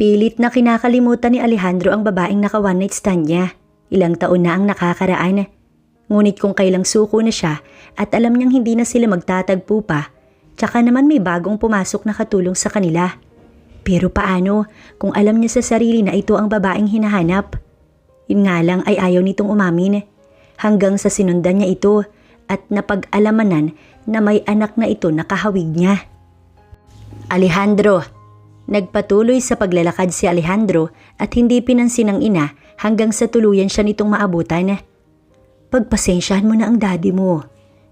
Pilit na kinakalimutan ni Alejandro ang babaeng naka one night stand niya. Ilang taon na ang nakakaraan. Ngunit kung kailang suko na siya at alam niyang hindi na sila magtatagpo pa, tsaka naman may bagong pumasok na katulong sa kanila. Pero paano kung alam niya sa sarili na ito ang babaeng hinahanap? Yun nga lang ay ayaw nitong umamin. Hanggang sa sinundan niya ito at napag-alamanan na may anak na ito na kahawig niya. Alejandro. Nagpatuloy sa paglalakad si Alejandro at hindi pinansin ng ina hanggang sa tuluyan siya nitong maabutan. Pagpasensyahan mo na ang daddy mo.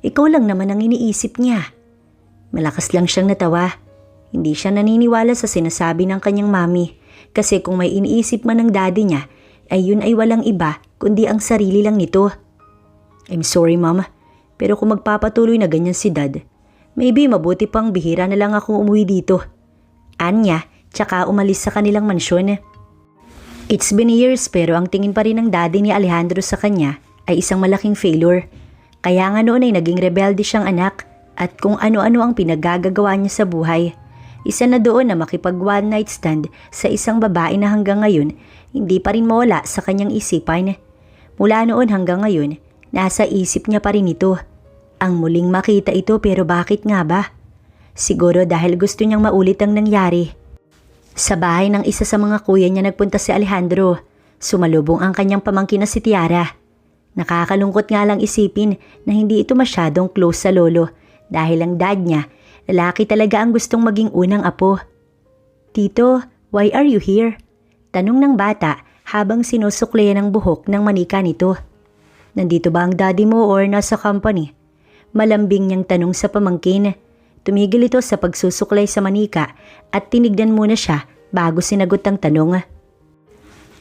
Ikaw lang naman ang iniisip niya. Malakas lang siyang natawa. Hindi siya naniniwala sa sinasabi ng kanyang mami kasi kung may iniisip man ng daddy niya ay yun ay walang iba kundi ang sarili lang nito. I'm sorry mom, pero kung magpapatuloy na ganyan si dad, maybe mabuti pang bihira na lang akong umuwi dito. Anya, tsaka umalis sa kanilang mansyon. It's been years pero ang tingin pa rin ng daddy ni Alejandro sa kanya ay isang malaking failure. Kaya nga noon ay naging rebelde siyang anak at kung ano-ano ang pinagagagawa niya sa buhay. Isa na doon na makipag one night stand sa isang babae na hanggang ngayon hindi pa rin mawala sa kanyang isipan. Mula noon hanggang ngayon, nasa isip niya pa rin ito. Ang muling makita ito pero bakit nga ba? Siguro dahil gusto niyang maulit ang nangyari. Sa bahay ng isa sa mga kuya niya nagpunta si Alejandro. Sumalubong ang kanyang pamangkin na si Tiara. Nakakalungkot nga lang isipin na hindi ito masyadong close sa lolo dahil ang dad niya, lalaki talaga ang gustong maging unang apo. Tito, why are you here? Tanong ng bata habang sinusukleyan ang buhok ng manika nito. Nandito ba ang daddy mo or nasa company? Malambing niyang tanong sa pamangkin. Tumigil ito sa pagsusuklay sa manika at tinignan muna siya bago sinagot ang tanong.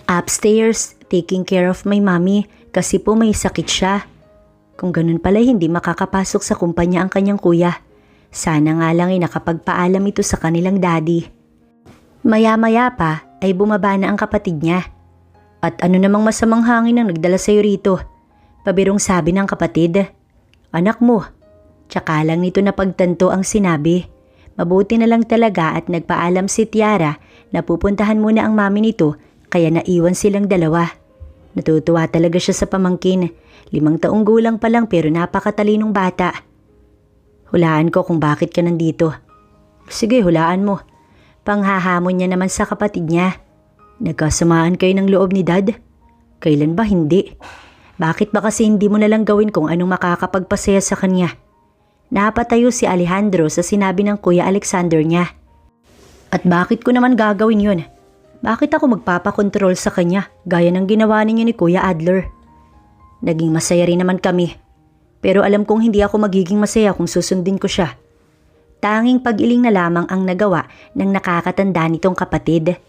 Upstairs, taking care of my mommy kasi po may sakit siya. Kung ganun pala hindi makakapasok sa kumpanya ang kanyang kuya. Sana nga lang ay nakapagpaalam ito sa kanilang daddy. Maya-maya pa ay bumaba na ang kapatid niya. At ano namang masamang hangin ang nagdala sa'yo rito? Pabirong sabi ng kapatid. Anak mo. Tsaka lang nito napagtanto ang sinabi. Mabuti na lang talaga at nagpaalam si Tiara na pupuntahan muna ang mami nito kaya naiwan silang dalawa. Natutuwa talaga siya sa pamangkin. 5 taong gulang pa lang pero napakatalinong bata. Hulaan ko kung bakit ka nandito. Sige, hulaan mo. Panghahamon niya naman sa kapatid niya. Nagkasamaan kayo ng loob ni dad? Kailan ba hindi? Bakit ba kasi hindi mo nalang gawin kung anong makakapagpasaya sa kanya? Napatayo si Alejandro sa sinabi ng Kuya Alexander niya. At bakit ko naman gagawin yun? Bakit ako magpapakontrol sa kanya gaya ng ginawa ninyo ni Kuya Adler? Naging masaya rin naman kami. Pero alam kong hindi ako magiging masaya kung susundin ko siya. Tanging pag-iling na lamang ang nagawa ng nakakatanda nitong kapatid.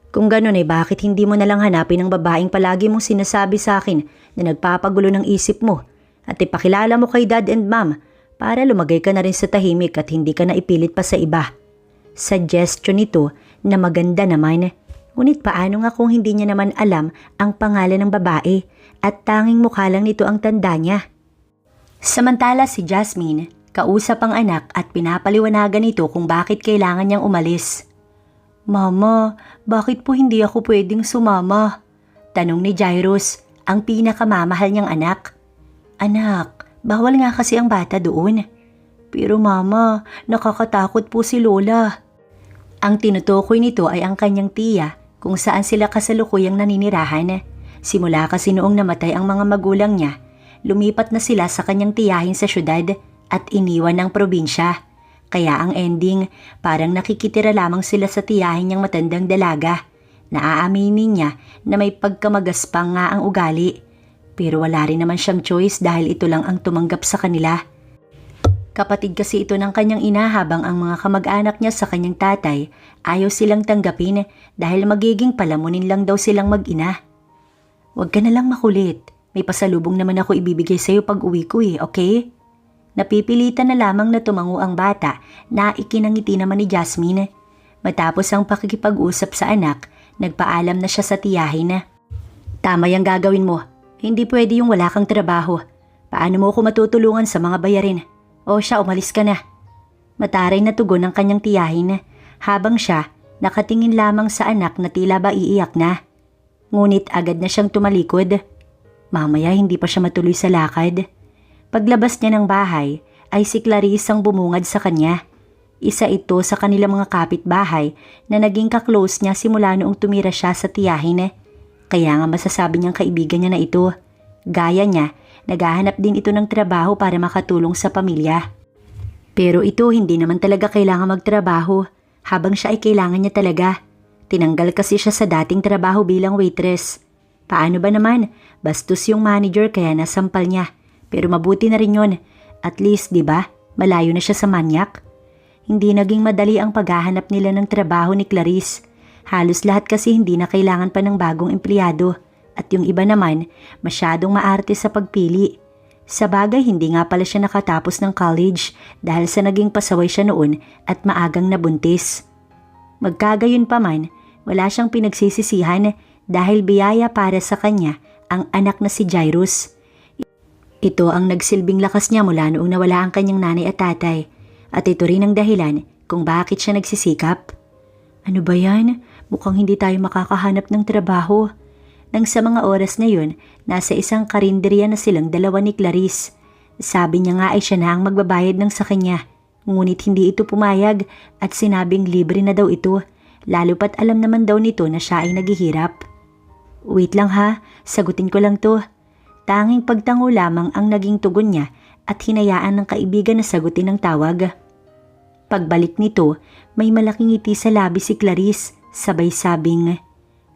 Kung ganun ay bakit hindi mo nalang hanapin ang babaeng palagi mong sinasabi sa akin na nagpapagulo ng isip mo at ipakilala mo kay dad and mom para lumagay ka na rin sa tahimik at hindi ka na ipilit pa sa iba. Suggestion nito na maganda naman. Ngunit paano nga kung hindi niya naman alam ang pangalan ng babae at tanging mukha lang nito ang tanda niya. Samantala si Jasmine, kausap ang anak at pinapaliwanagan nito kung bakit kailangan niyang umalis. Mama, bakit po hindi ako pwedeng sumama? Tanong ni Jairus, ang pinakamamahal niyang anak. Anak, bawal nga kasi ang bata doon. Pero mama, nakakatakot po si Lola. Ang tinutukoy nito ay ang kanyang tiya kung saan sila kasalukuyang naninirahan. Simula kasi noong namatay ang mga magulang niya, lumipat na sila sa kanyang tiyahin sa syudad at iniwan ng probinsya. Kaya ang ending, parang nakikitira lamang sila sa tiyahin niyang matandang dalaga. Naaaminin niya na may pagkamagaspang nga ang ugali. Pero wala rin naman siyang choice dahil ito lang ang tumanggap sa kanila. Kapatid kasi ito ng kanyang ina habang ang mga kamag-anak niya sa kanyang tatay ayaw silang tanggapin dahil magiging palamunin lang daw silang mag-ina. Huwag ka na lang makulit. May pasalubong naman ako ibibigay sa'yo pag uwi ko okay? Napipilitan na lamang na tumango ang bata na ikinangiti naman ni Jasmine. Matapos ang pakikipag-usap sa anak, nagpaalam na siya sa tiyahin. Tama yung gagawin mo. Hindi pwede yung wala kang trabaho. Paano mo ako matutulungan sa mga bayarin? O siya, umalis ka na. Mataray na tugon ng kanyang tiyahin habang siya Nakatingin lamang sa anak na tila ba iiyak na. Ngunit agad na siyang tumalikod. Mamaya hindi pa siya matuloy sa lakad. Paglabas niya ng bahay ay si Clarice ang bumungad sa kanya. Isa ito sa kanilang mga kapitbahay na naging kaklose niya simula noong tumira siya sa tiyahin. Kaya nga masasabi niyang kaibigan niya na ito. Gaya niya, naghahanap din ito ng trabaho para makatulong sa pamilya. Pero ito hindi naman talaga kailangan magtrabaho habang siya ay kailangan niya talaga. Tinanggal kasi siya sa dating trabaho bilang waitress. Paano ba naman? Bastos yung manager kaya nasampal niya. Pero mabuti na rin yun. At least, di ba? Malayo na siya sa manyak. Hindi naging madali ang paghahanap nila ng trabaho ni Clarice. Halos lahat kasi hindi na kailangan pa ng bagong empleyado. At yung iba naman, masyadong maarte sa pagpili. Sa bagay, hindi nga pala siya nakatapos ng college dahil sa naging pasaway siya noon at maagang nabuntis. Magkagayon pa man, wala siyang pinagsisisihan dahil biyaya para sa kanya ang anak na si Jairus. Ito ang nagsilbing lakas niya mula noong nawala ang kanyang nanay at tatay. At ito rin ang dahilan kung bakit siya nagsisikap. Ano ba yan? Mukhang hindi tayo makakahanap ng trabaho. Nang sa mga oras na yun, nasa isang karinderya na silang dalawa ni Clarice. Sabi niya nga ay siya na ang magbabayad ng sa kanya. Ngunit hindi ito pumayag at sinabing libre na daw ito. Lalo pat alam naman daw nito na siya ay naghihirap. Wait lang ha, sagutin ko lang to. Tanging pagtango lamang ang naging tugon niya at hinayaan ng kaibigan na sagutin ang tawag. Pagbalik nito, may malaking ngiti sa labi si Clarice, sabay sabing,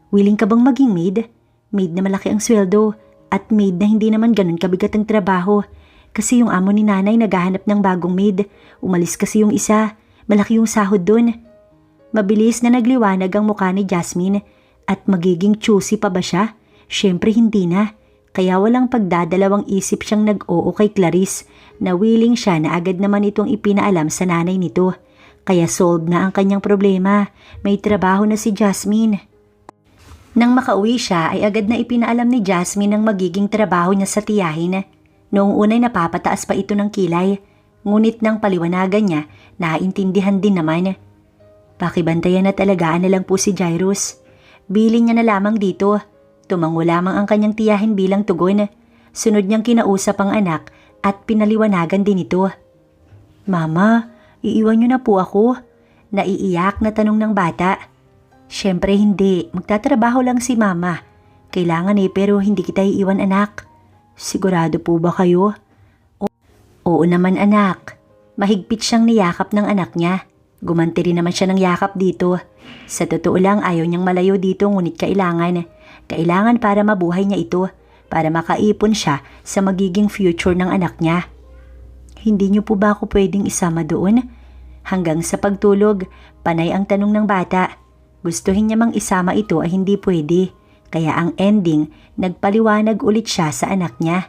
"Willing ka bang maging maid? Maid na malaki ang sweldo at maid na hindi naman ganun kabigat ang trabaho. Kasi yung amo ni nanay naghahanap ng bagong maid. Umalis kasi yung isa, malaki yung sahod dun." Mabilis na nagliwanag ang mukha ni Jasmine at magiging choosy pa ba siya? Syempre hindi na. Kaya walang pagdadalawang isip siyang nag-oo kay Clarice na willing siya na agad naman itong ipinaalam sa nanay nito. Kaya solved na ang kanyang problema. May trabaho na si Jasmine. Nang makauwi siya ay agad na ipinaalam ni Jasmine ang magiging trabaho niya sa tiyahin. Noong unay napapataas pa ito ng kilay. Ngunit nang paliwanagan niya, naintindihan din naman. Pakibantayan at alagaan na lang po si Jairus. Bilin niya na lamang dito. Tumango lamang ang kanyang tiyahin bilang tugon. Sunod niyang kinausap ang anak at pinaliwanagan din ito. "Mama, iiwan niyo na po ako?" Naiiyak na tanong ng bata. "Syempre hindi, magtatrabaho lang si mama. Kailangan pero hindi kita iiwan anak." "Sigurado po ba kayo?" Oo naman anak." Mahigpit siyang niyakap ng anak niya. Gumanti rin naman siya ng yakap dito. Sa totoo lang ayaw niyang malayo dito ngunit kailangan. Kailangan para mabuhay niya ito, para makaipon siya sa magiging future ng anak niya. "Hindi niyo po ba ako pwedeng isama doon?" Hanggang sa pagtulog, panay ang tanong ng bata. Gustuhin niya mang isama ito ay hindi pwede. Kaya ang ending, nagpaliwanag ulit siya sa anak niya.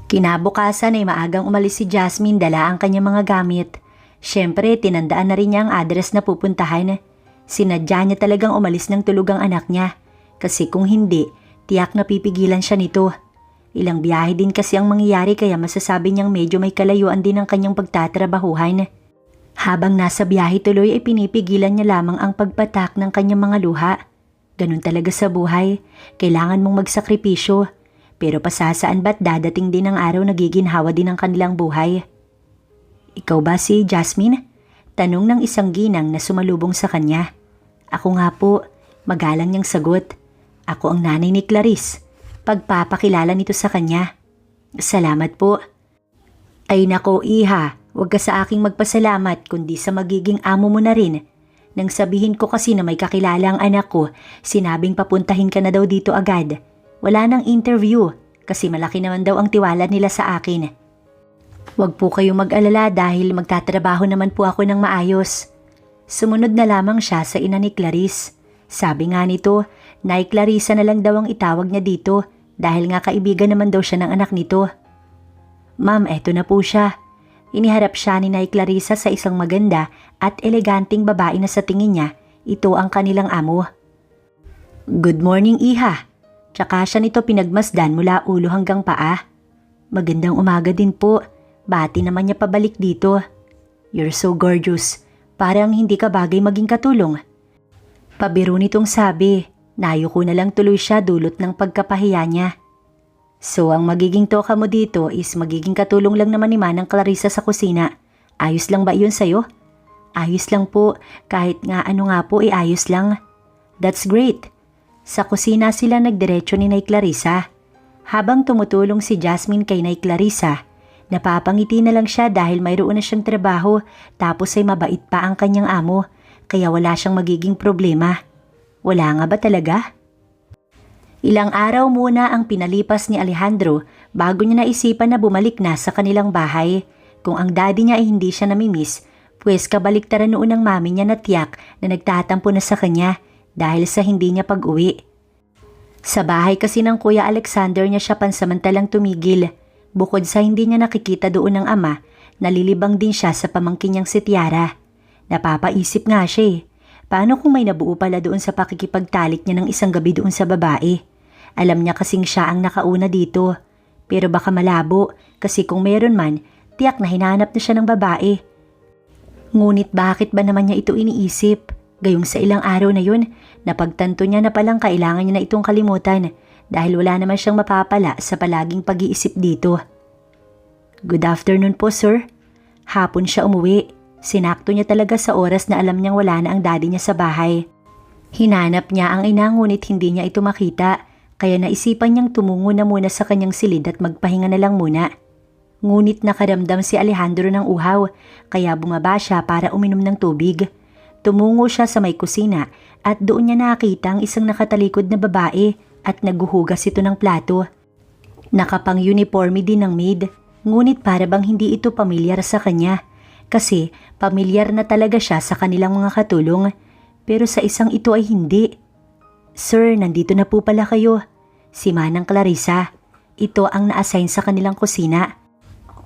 Kinabukasan ay maagang umalis si Jasmine, dala ang kanyang mga gamit. Siyempre, tinandaan na rin niya ang address na pupuntahan. Sinadya niya talagang umalis ng tulog ang anak niya. Kasi kung hindi, tiyak na pipigilan siya nito. Ilang biyahe din kasi ang mangyayari kaya masasabi niyang medyo may kalayuan din ang kanyang pagtatrabahuhan. Habang nasa biyahe tuloy ay pinipigilan niya lamang ang pagpatak ng kanyang mga luha. Ganun talaga sa buhay. Kailangan mong magsakripisyo. Pero pasasaan ba't dadating din ang araw na giginhawa din ang kanilang buhay? "Ikaw ba si Jasmine?" Tanong ng isang ginang na sumalubong sa kanya. "Ako nga po," magalang niyang sagot. "Ako ang nanay ni Clarice." Pagpapakilala nito sa kanya. "Salamat po." "Ay nako iha, huwag ka sa aking magpasalamat kundi sa magiging amo mo na rin. Nang sabihin ko kasi na may kakilala ang anak ko, sinabing papuntahin ka na daw dito agad. Wala nang interview kasi malaki naman daw ang tiwala nila sa akin. Huwag po kayong mag-alala dahil magtatrabaho naman po ako ng maayos." Sumunod na lamang siya sa ina ni Clarice. Sabi nga nito, Nay Clarissa na lang daw ang itawag niya dito dahil nga kaibigan naman daw siya ng anak nito. "Ma'am, eto na po siya." Iniharap siya ni Nay Clarissa sa isang maganda at eleganting babae na sa tingin niya, ito ang kanilang amo. "Good morning, iha." Tsaka siya nito pinagmasdan mula ulo hanggang paa. "Magandang umaga din po." Bati naman niya pabalik dito. "You're so gorgeous. Parang hindi ka bagay maging katulong. Pabiro nitong sabi, nayuko na lang tuloy siya dulot ng pagkapahiya niya. So ang magiging toka mo dito is magiging katulong lang naman ni Manang Clarissa sa kusina. Ayos lang ba yun sa'yo? Ayos lang po, kahit nga ano nga po ayos lang. That's great. Sa kusina sila nagdiretso ni Nay Clarissa. Habang tumutulong si Jasmine kay Nay Clarissa, napapangiti na lang siya dahil mayroon na siyang trabaho tapos ay mabait pa ang kanyang amo kaya wala siyang magiging problema. Wala nga ba talaga? Ilang araw muna ang pinalipas ni Alejandro bago niya naisipan na bumalik na sa kanilang bahay. Kung ang daddy niya ay hindi siya namimiss, pues kabaliktaran noon ng mami niya na tiyak na nagtatampo na sa kanya dahil sa hindi niya pag-uwi. Sa bahay kasi ng Kuya Alexander niya siya pansamantalang tumigil. Bukod sa hindi niya nakikita doon ng ama, nalilibang din siya sa pamangkin niyang si Tiara. Napapaisip nga siya paano kung may nabuo pala doon sa pakikipagtalik niya ng isang gabi doon sa babae? Alam niya kasing siya ang nakauna dito. Pero baka malabo kasi kung meron man, tiyak na hinanap na siya ng babae. Ngunit bakit ba naman niya ito iniisip? Gayong sa ilang araw na yun, napagtanto niya na palang kailangan niya na itong kalimutan dahil wala naman siyang mapapala sa palaging pag-iisip dito. Good afternoon po, sir. Hapon siya umuwi. Sinakto niya talaga sa oras na alam niyang wala na ang daddy niya sa bahay. Hinanap niya ang ina ngunit hindi niya ito makita kaya naisipan niyang tumungo na muna sa kanyang silid at magpahinga na lang muna. Ngunit nakaramdam si Alejandro ng uhaw kaya bumaba siya para uminom ng tubig. Tumungo siya sa may kusina at doon niya nakita ang isang nakatalikod na babae at naghuhugas ito ng plato. Nakapang-uniforme din ng maid, ngunit para bang hindi ito pamilyar sa kanya kasi pamilyar na talaga siya sa kanilang mga katulong pero sa isang ito ay hindi. Sir, nandito na po pala kayo. Si Manang Clarissa. Ito ang na-assign sa kanilang kusina.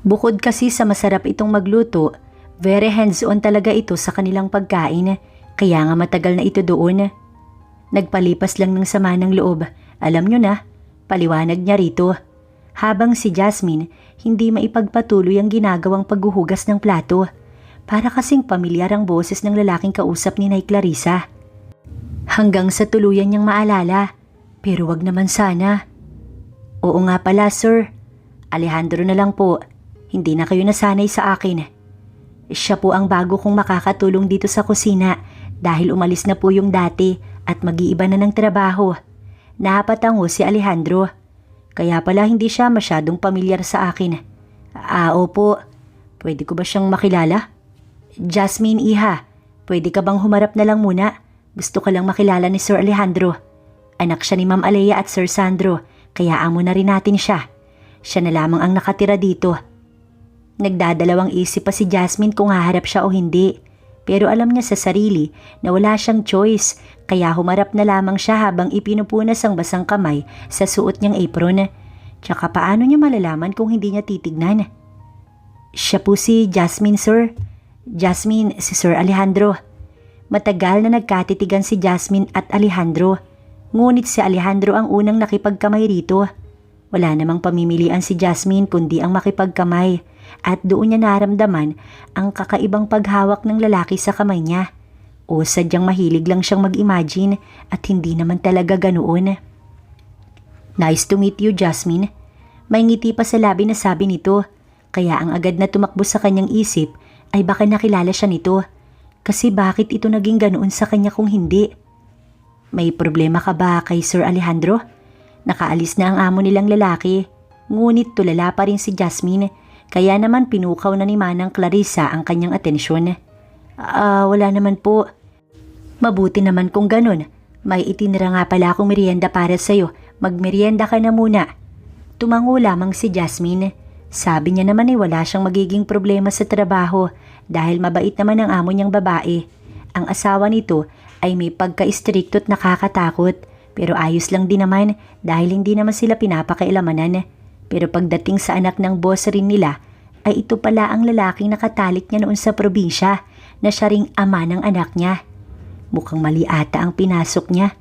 Bukod kasi sa masarap itong magluto, very hands-on talaga ito sa kanilang pagkain, kaya nga matagal na ito doon. Nagpalipas lang ng sama ng loob, alam nyo na, paliwanag niya rito. Habang si Jasmine, hindi maipagpatuloy ang ginagawang paghuhugas ng plato. Para kasing pamilyar ang boses ng lalaking kausap ni Nay Clarissa. Hanggang sa tuluyan niyang maalala, pero wag naman sana. Oo nga pala, sir. Alejandro na lang po, hindi na kayo nasanay sa akin. Siya po ang bago kong makakatulong dito sa kusina dahil umalis na po yung dati at mag-iiba na ng trabaho. Napatango si Alejandro. Kaya pala hindi siya masyadong pamilyar sa akin. Opo. Pwede ko ba siyang makilala? Jasmine, iha. Pwede ka bang humarap na lang muna? Gusto ka lang makilala ni Sir Alejandro. Anak siya ni Ma'am Alea at Sir Sandro, kaya amo na rin natin siya. Siya na lamang ang nakatira dito. Nagdadalawang isip pa si Jasmine kung haharap siya o hindi. Pero alam niya sa sarili na wala siyang choice, kaya humarap na lamang siya habang ipinupunas ang basang kamay sa suot niyang apron. Tsaka paano niya malalaman kung hindi niya titignan? Siya po si Jasmine, sir. Jasmine, si Sir Alejandro. Matagal na nagkatitigan si Jasmine at Alejandro. Ngunit si Alejandro ang unang nakipagkamay rito. Wala namang pamimilian si Jasmine kundi ang makipagkamay at doon niya naramdaman ang kakaibang paghawak ng lalaki sa kamay niya. O sadyang mahilig lang siyang mag-imagine at hindi naman talaga ganoon. Nice to meet you, Jasmine. May ngiti pa sa labi na sabi nito, kaya ang agad na tumakbo sa kanyang isip ay baka nakilala siya nito. Kasi bakit ito naging ganoon sa kanya kung hindi? May problema ka ba kay Sir Alejandro? Nakaalis na ang amo nilang lalaki, ngunit tulala pa rin si Jasmine, kaya naman pinukaw na ni Manang Clarissa ang kanyang atensyon. Wala naman po. Mabuti naman kung ganun. May itinira nga pala akong merienda para sa'yo. Magmerienda ka na muna. Tumango lamang si Jasmine. Sabi niya naman ay wala siyang magiging problema sa trabaho dahil mabait naman ang amo niyang babae. Ang asawa nito ay may pagka-istrikto at nakakatakot pero ayos lang din naman dahil hindi naman sila pinapakailaman. Pero pagdating sa anak ng boss rin nila ay ito pala ang lalaking nakatalik niya noon sa probinsya na siya ring ama ng anak niya. Mukhang mali ata ang pinasok niya.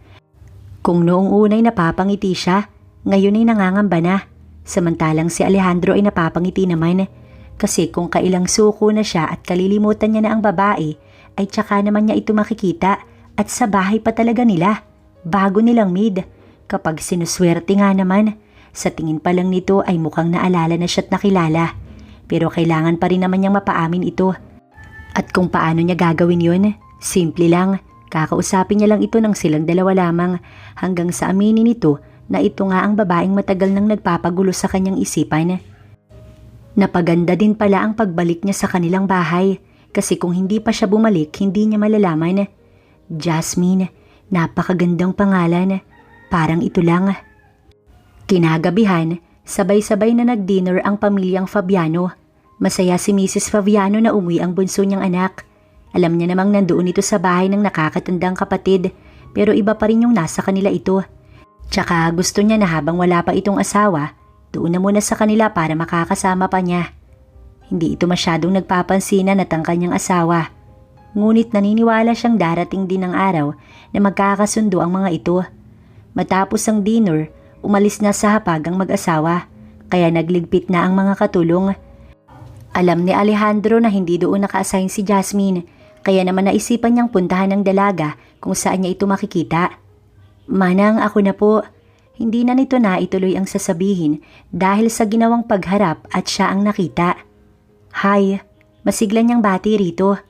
Kung noong unay napapangiti siya, ngayon ay nangangamba na. Samantalang si Alejandro ay napapangiti naman kasi kung kailang suko na siya at kalilimutan niya na ang babae ay tsaka naman niya ito makikita at sa bahay pa talaga nila, bago nilang maid. Kapag sinuswerte nga naman, sa tingin pa lang nito ay mukhang naalala na siya't nakilala. Pero kailangan pa rin naman niyang mapaamin ito. At kung paano niya gagawin yun, simple lang, kakausapin niya lang ito ng silang dalawa lamang hanggang sa aminin nito na ito nga ang babaeng matagal nang nagpapagulo sa kanyang isipan. Napaganda din pala ang pagbalik niya sa kanilang bahay kasi kung hindi pa siya bumalik, hindi niya malalaman. Jasmine, napakagandang pangalan. Parang ito lang. Kinagabihan, sabay-sabay na nag-dinner ang pamilyang Fabiano. Masaya si Mrs. Fabiano na umuwi ang bunso niyang anak. Alam niya namang nandoon ito sa bahay ng nakakatandang kapatid, pero iba pa rin yung nasa kanila ito. Tsaka gusto niya na habang wala pa itong asawa, doon na muna sa kanila para makakasama pa niya. Hindi ito masyadong nagpapansinan at ang kanyang asawa. Ngunit naniniwala siyang darating din ang araw na magkakasundo ang mga ito. Matapos ang dinner, umalis na sa hapag ang mag-asawa, kaya nagligpit na ang mga katulong. Alam ni Alejandro na hindi doon naka-assign si Jasmine, kaya naman naisipan niyang puntahan ng dalaga kung saan niya ito makikita. Manang, ako na po. Hindi na nito na ituloy ang sasabihin dahil sa ginawang pagharap at siya ang nakita. Hi, masigla niyang bati rito.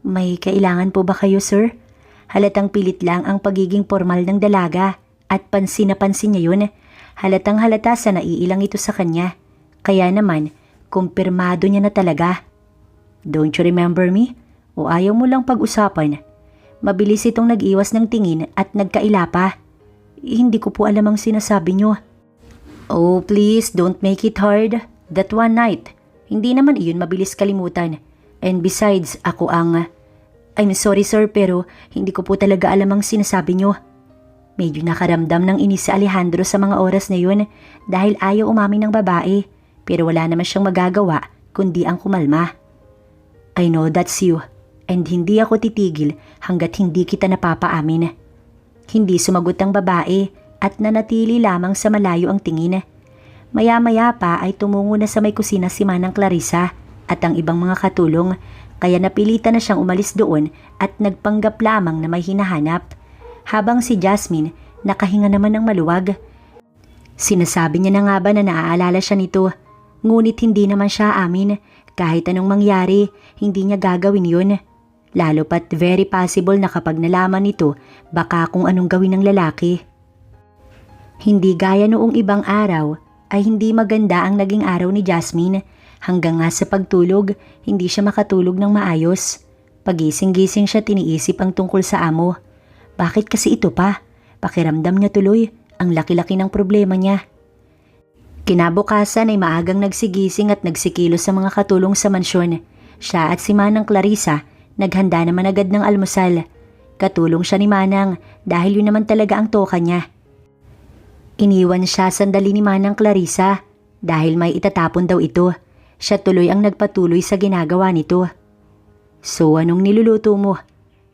May kailangan po ba kayo, sir? Halatang pilit lang ang pagiging formal ng dalaga at pansin na pansin niya yun. Halatang halata sa naiilang ito sa kanya. Kaya naman, kumpirmado niya na talaga. Don't you remember me? O ayaw mo lang pag-usapan? Mabilis itong nag-iwas ng tingin at nagkaila pa. Hindi ko po alam ang sinasabi niyo. Oh please, don't make it hard. That one night. Hindi naman iyon mabilis kalimutan. And besides, ako ang... I'm sorry sir pero hindi ko po talaga alam ang sinasabi niyo. Medyo nakaramdam ng inis si Alejandro sa mga oras na yun dahil ayaw umamin ng babae. Pero wala naman siyang magagawa kundi ang kumalma. I know that's you and hindi ako titigil hanggat hindi kita napapaamin. Hindi sumagot ang babae at nanatili lamang sa malayo ang tingin. Maya-maya pa ay tumungo na sa may kusina si Manang Clarissa at ang ibang mga katulong kaya napilitan na siyang umalis doon at nagpanggap lamang na may hinahanap. Habang si Jasmine nakahinga naman ng maluwag. Sinasabi niya na nga ba na naaalala siya nito? Ngunit hindi naman siya amin. Kahit anong mangyari, hindi niya gagawin yun. Lalo pat very possible na kapag nalaman nito, baka kung anong gawin ng lalaki. Hindi gaya noong ibang araw, ay hindi maganda ang naging araw ni Jasmine. Hanggang nga sa pagtulog, hindi siya makatulog ng maayos. Pagising-gising siya tiniisip ang tungkol sa amo. Bakit kasi ito pa? Pakiramdam niya tuloy, ang laki-laki ng problema niya. Kinabukasan ay maagang nagsigising at nagsikilos sa mga katulong sa mansyon. Siya at si Manang Clarissa naghanda naman agad ng almusal. Katulong siya ni Manang dahil yun naman talaga ang toka niya. Iniwan siya sandali ni Manang Clarissa dahil may itatapon daw ito. Siya tuloy ang nagpatuloy sa ginagawa nito. So anong niluluto mo?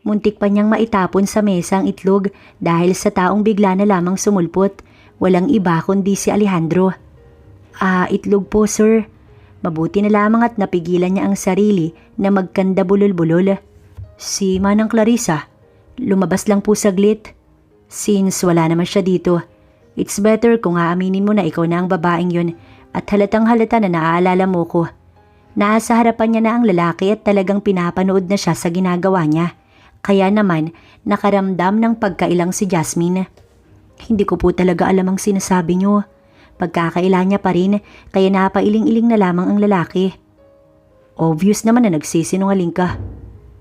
Muntik pa niyang maitapon sa mesa ang itlog dahil sa taong bigla na lamang sumulpot. Walang iba kundi si Alejandro. Itlog po sir. Mabuti na lamang at napigilan niya ang sarili na magkanda bulol-bulol. Si Manang Clarissa, lumabas lang po saglit. Since wala naman siya dito, it's better kung aaminin mo na ikaw na ang babaeng yun at halatang halata na naaalala mo ko. Nasa harapan niya na ang lalaki at talagang pinapanood na siya sa ginagawa niya. Kaya naman, nakaramdam ng pagkailang si Jasmine. Hindi ko po talaga alam ang sinasabi niyo. Pagkakaila niya pa rin, kaya napailing-iling na lamang ang lalaki. Obvious naman na nagsisinungaling ka.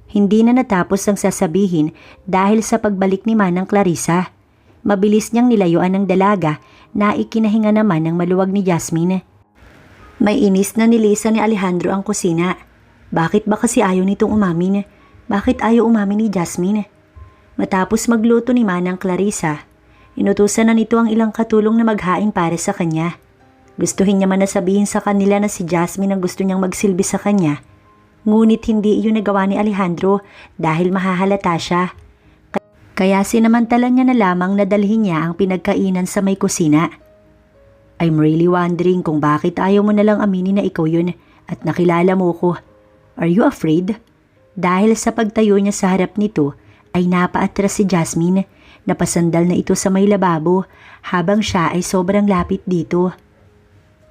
Hindi na natapos ang sasabihin dahil sa pagbalik ni Manang Clarissa. Mabilis niyang nilayuan ng dalaga na ikinahinga naman ng maluwag ni Jasmine. May inis na nilisan ni Alejandro ang kusina. Bakit ba kasi ayaw nitong umamin? Bakit ayaw umamin ni Jasmine? Matapos magluto ni Manang Clarissa, inutusan na nito ang ilang katulong na maghain para sa kanya. Gustuhin niya man na sabihin sa kanila na si Jasmine ang gusto niyang magsilbi sa kanya. Ngunit hindi iyon nagawa ni Alejandro dahil mahahalata siya. Kaya sinamantala niya na lamang na dalhin niya ang pinagkainan sa may kusina. I'm really wondering kung bakit ayaw mo na lang aminin na ikaw yun at nakilala mo ko. Are you afraid? Dahil sa pagtayo niya sa harap nito ay napaatras si Jasmine. Napasandal na ito sa may lababo habang siya ay sobrang lapit dito.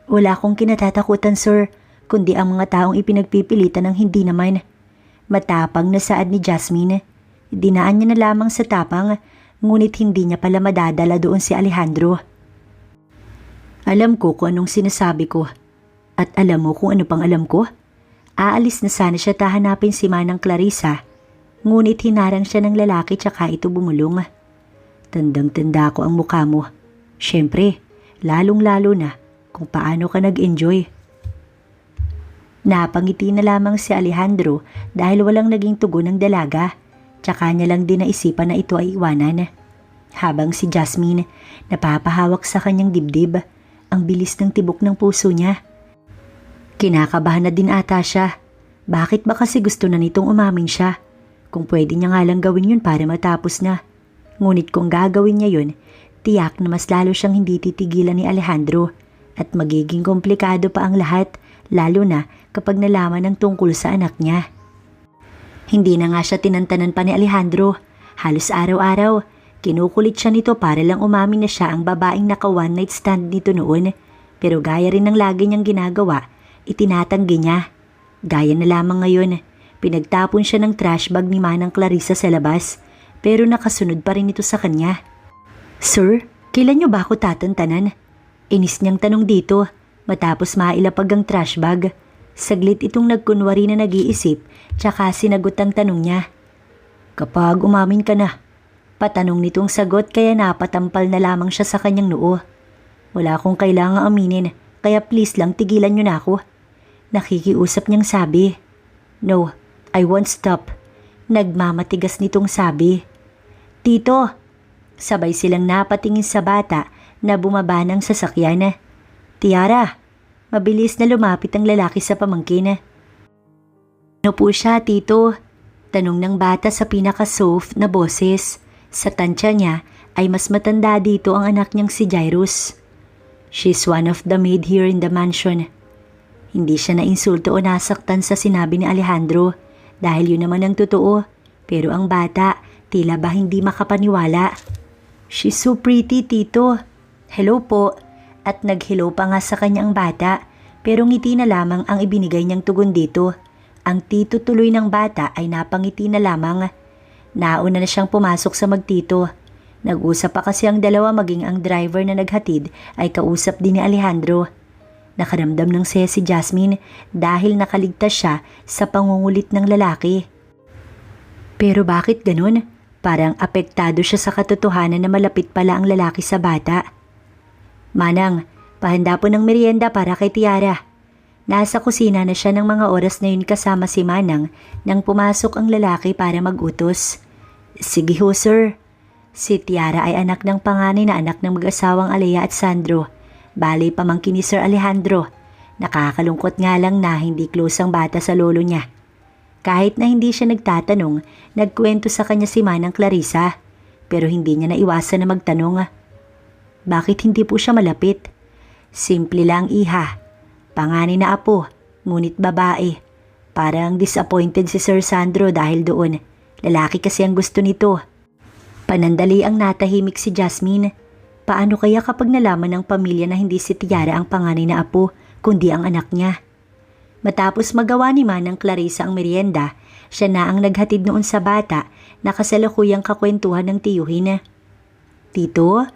Wala akong kinatatakutan, sir, kundi ang mga taong ipinagpipilitan ng hindi naman. Matapang na saad ni Jasmine. Dinaan niya na lamang sa tapang, ngunit hindi niya pala madadala doon si Alejandro. Alam ko kung anong sinasabi ko. At alam mo kung ano pang alam ko? Aalis na sana siya tahanapin si Manang Clarissa, ngunit hinarang siya ng lalaki tsaka ito bumulong. Tandang-tanda ko ang mukha mo. Siyempre, lalong-lalo na kung paano ka nag-enjoy. Napangiti na lamang si Alejandro dahil walang naging tugon ng dalaga, tsaka niya lang din naisipan na ito ay iwanan. Habang si Jasmine napapahawak sa kanyang dibdib, ang bilis ng tibok ng puso niya. Kinakabahan na din ata siya. Bakit ba kasi gusto na nitong umamin siya? Kung pwede niya nga lang gawin yun para matapos na. Ngunit kung gagawin niya yun, tiyak na mas lalo siyang hindi titigilan ni Alejandro at magiging komplikado pa ang lahat, lalo na kapag nalaman ng tungkol sa anak niya. Hindi na nga siya tinantanan pa ni Alejandro. Halos araw-araw, kinukulit siya nito para lang umamin na siya ang babaeng naka one night stand nito noon. Pero gaya rin ng lagi niyang ginagawa, itinatanggi niya. Gaya na lamang ngayon, pinagtapon siya ng trash bag ni Manang Clarissa sa labas, pero nakasunod pa rin ito sa kanya. Sir, kailan niyo ba ako tatantanan? Inis niyang tanong dito, matapos mailapag ang trash bag. Saglit itong nagkunwari na nag-iisip, tsaka sinagot ang tanong niya. Kapag umamin ka na. Patanong nitong sagot kaya napatampal na lamang siya sa kanyang noo. Wala akong kailangang aminin, kaya please lang tigilan niyo na ako. Nakikiusap niyang sabi. No, I won't stop. Nagmamatigas nitong sabi. Tito! Sabay silang napatingin sa bata na bumaba ng sasakyan. Tiara! Mabilis na lumapit ang lalaki sa pamangkin. Ano po siya, tito? Tanong ng bata sa pinaka-soft na boses. Sa tansya niya ay mas matanda dito ang anak niyang si Jairus. She's one of the maid here in the mansion. Hindi siya nainsulto o nasaktan sa sinabi ni Alejandro dahil yun naman ang totoo. Pero ang bata, tila ba hindi makapaniwala. She's so pretty, tito. Hello po. At nag-hello pa nga sa kanya ang bata, pero ngiti na lamang ang ibinigay niyang tugon dito. Ang tito tuloy ng bata ay napangiti na lamang. Nauna na siyang pumasok sa magtito. Nag-usap pa kasi ang dalawa, maging ang driver na naghatid ay kausap din ni Alejandro. Nakaramdam ng saya si Jasmine dahil nakaligtas siya sa pangungulit ng lalaki. Pero bakit ganun? Parang apektado siya sa katotohanan na malapit pala ang lalaki sa bata. Manang, pahanda po ng merienda para kay Tiara. Nasa kusina na siya ng mga oras na yun kasama si Manang nang pumasok ang lalaki para mag-utos. Sige ho, sir. Si Tiara ay anak ng panganay na anak ng mag-asawang Alea at Sandro. Bale, pamangkin ni Sir Alejandro. Nakakalungkot nga lang na hindi close ang bata sa lolo niya. Kahit na hindi siya nagtatanong, nagkwento sa kanya si Manang Clarissa. Pero hindi niya naiwasan na magtanong. Bakit hindi po siya malapit? Simple lang, iha. Panganay na apo, ngunit babae. Parang disappointed si Sir Sandro dahil doon. Lalaki kasi ang gusto nito. Panandali ang natahimik si Jasmine. Paano kaya kapag nalaman ng pamilya na hindi si Tiara ang panganay na apo, kundi ang anak niya? Matapos magawa ni Manang Clarissa ang merienda, siya na ang naghatid noon sa bata na kasalukuyang kakwentuhan ng tiyuhin. Tito,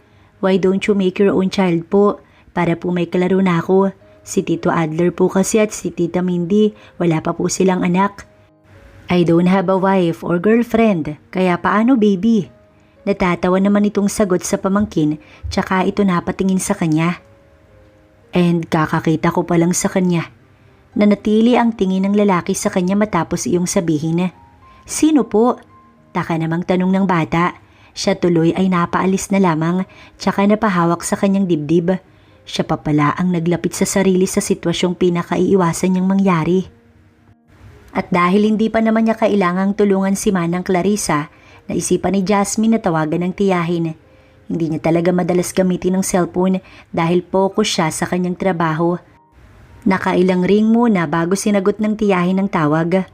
why don't you make your own child po? Para po may kalaro na ako. Si Tito Adler po kasi at si Tita Mindy, wala pa po silang anak. I don't have a wife or girlfriend, kaya paano baby? Natatawa naman itong sagot sa pamangkin, tsaka ito napatingin sa kanya. And kakakita ko pa lang sa kanya. Nanatili ang tingin ng lalaki sa kanya matapos iyong sabihin. Sino po? Taka namang tanong ng bata. Siya tuloy ay napaalis na lamang, tsaka napahawak sa kanyang dibdib. Siya pa pala ang naglapit sa sarili sa sitwasyong pinakaiiwasan niyang mangyari. At dahil hindi pa naman niya kailangang tulungan si Manang Clarissa, naisipan ni Jasmine na tawagan ng tiyahin. Hindi niya talaga madalas gamitin ng cellphone dahil focus siya sa kanyang trabaho. Nakailang ring muna bago sinagot ng tiyahin ng tawag.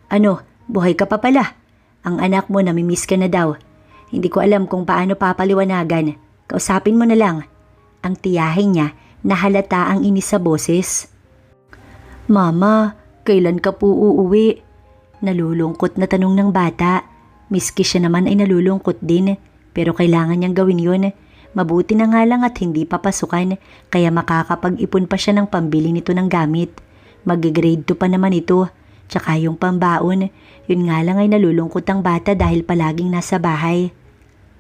Ano, Buhay ka pa pala. Ang anak mo namimiss ka na daw. Hindi ko alam kung paano papaliwanagan. Kausapin mo na lang. Ang tiyahin niya na halata ang inis sa boses. Mama, kailan ka po uuwi? Nalulungkot na tanong ng bata. Miski siya naman ay nalulungkot din. Pero kailangan niyang gawin yun. Mabuti na nga lang at hindi papasukan. Kaya makakapag-ipon pa siya ng pambili nito ng gamit. Mag-grade 2 pa naman ito. Tsaka yung pambaon. Yun nga lang ay nalulungkot ang bata dahil palaging nasa bahay.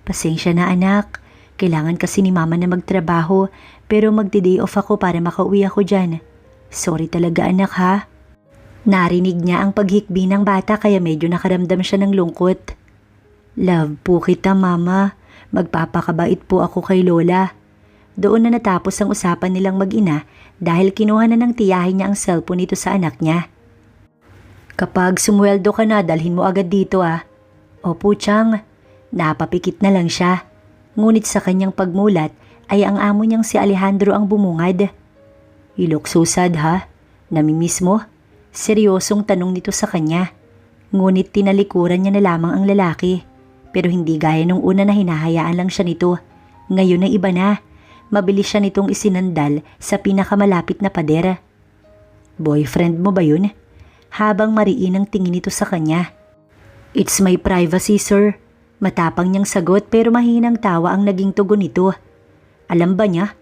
Pasensya na anak. Kailangan kasi ni mama na magtrabaho. Pero magdi-day off ako para makauwi ako dyan. Sorry talaga anak ha. Narinig niya ang paghikbi ng bata kaya medyo nakaramdam siya ng lungkot. Love po kita mama. Magpapakabait po ako kay Lola. Doon na natapos ang usapan nilang mag-ina dahil kinuha na ng tiyahin niya ang cellphone nito sa anak niya. Kapag sumweldo ka na, dalhin mo agad dito ah. Opo, Chang. Napapikit na lang siya. Ngunit sa kanyang pagmulat ay ang amo niyang si Alejandro ang bumungad. You look so sad ha? Namimiss mo? Seryosong tanong nito sa kanya. Ngunit tinalikuran niya na lamang ang lalaki. Pero hindi gaya nung una na hinahayaan lang siya nito. Ngayon ay iba na. Mabilis siya nitong isinandal sa pinakamalapit na pader. Boyfriend mo ba yun? Habang mariin ang tingin nito sa kanya. It's my privacy, sir. Matapang niyang sagot pero mahinang tawa ang naging tugon nito. Alam ba niya?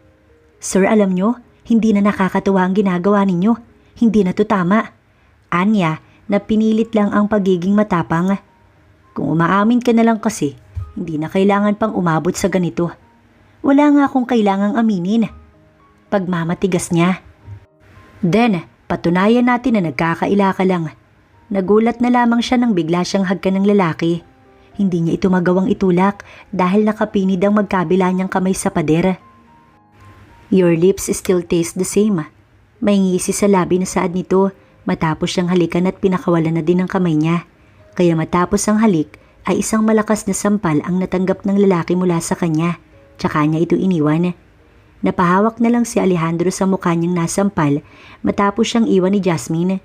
Sir, alam niyo, hindi na nakakatuwa ang ginagawa ninyo. Hindi na to tama. Anya na pinilit lang ang pagiging matapang. Kung umaamin ka na lang kasi, hindi na kailangan pang umabot sa ganito. Wala nga akong kailangang aminin. Pagmamatigas niya. Then, patunayan natin na nagkakaila ka lang. Nagulat na lamang siya nang bigla siyang hagkan ng lalaki. Hindi niya ito magawang itulak dahil nakapinid ang magkabila niyang kamay sa pader. Your lips still taste the same. May ngisi sa labi na saad nito matapos siyang halikan at pinakawalan na din ang kamay niya. Kaya matapos ang halik ay isang malakas na sampal ang natanggap ng lalaki mula sa kanya. Tsaka niya ito iniwan. Napahawak na lang si Alejandro sa mukha niyang nasampal matapos siyang iwan ni Jasmine.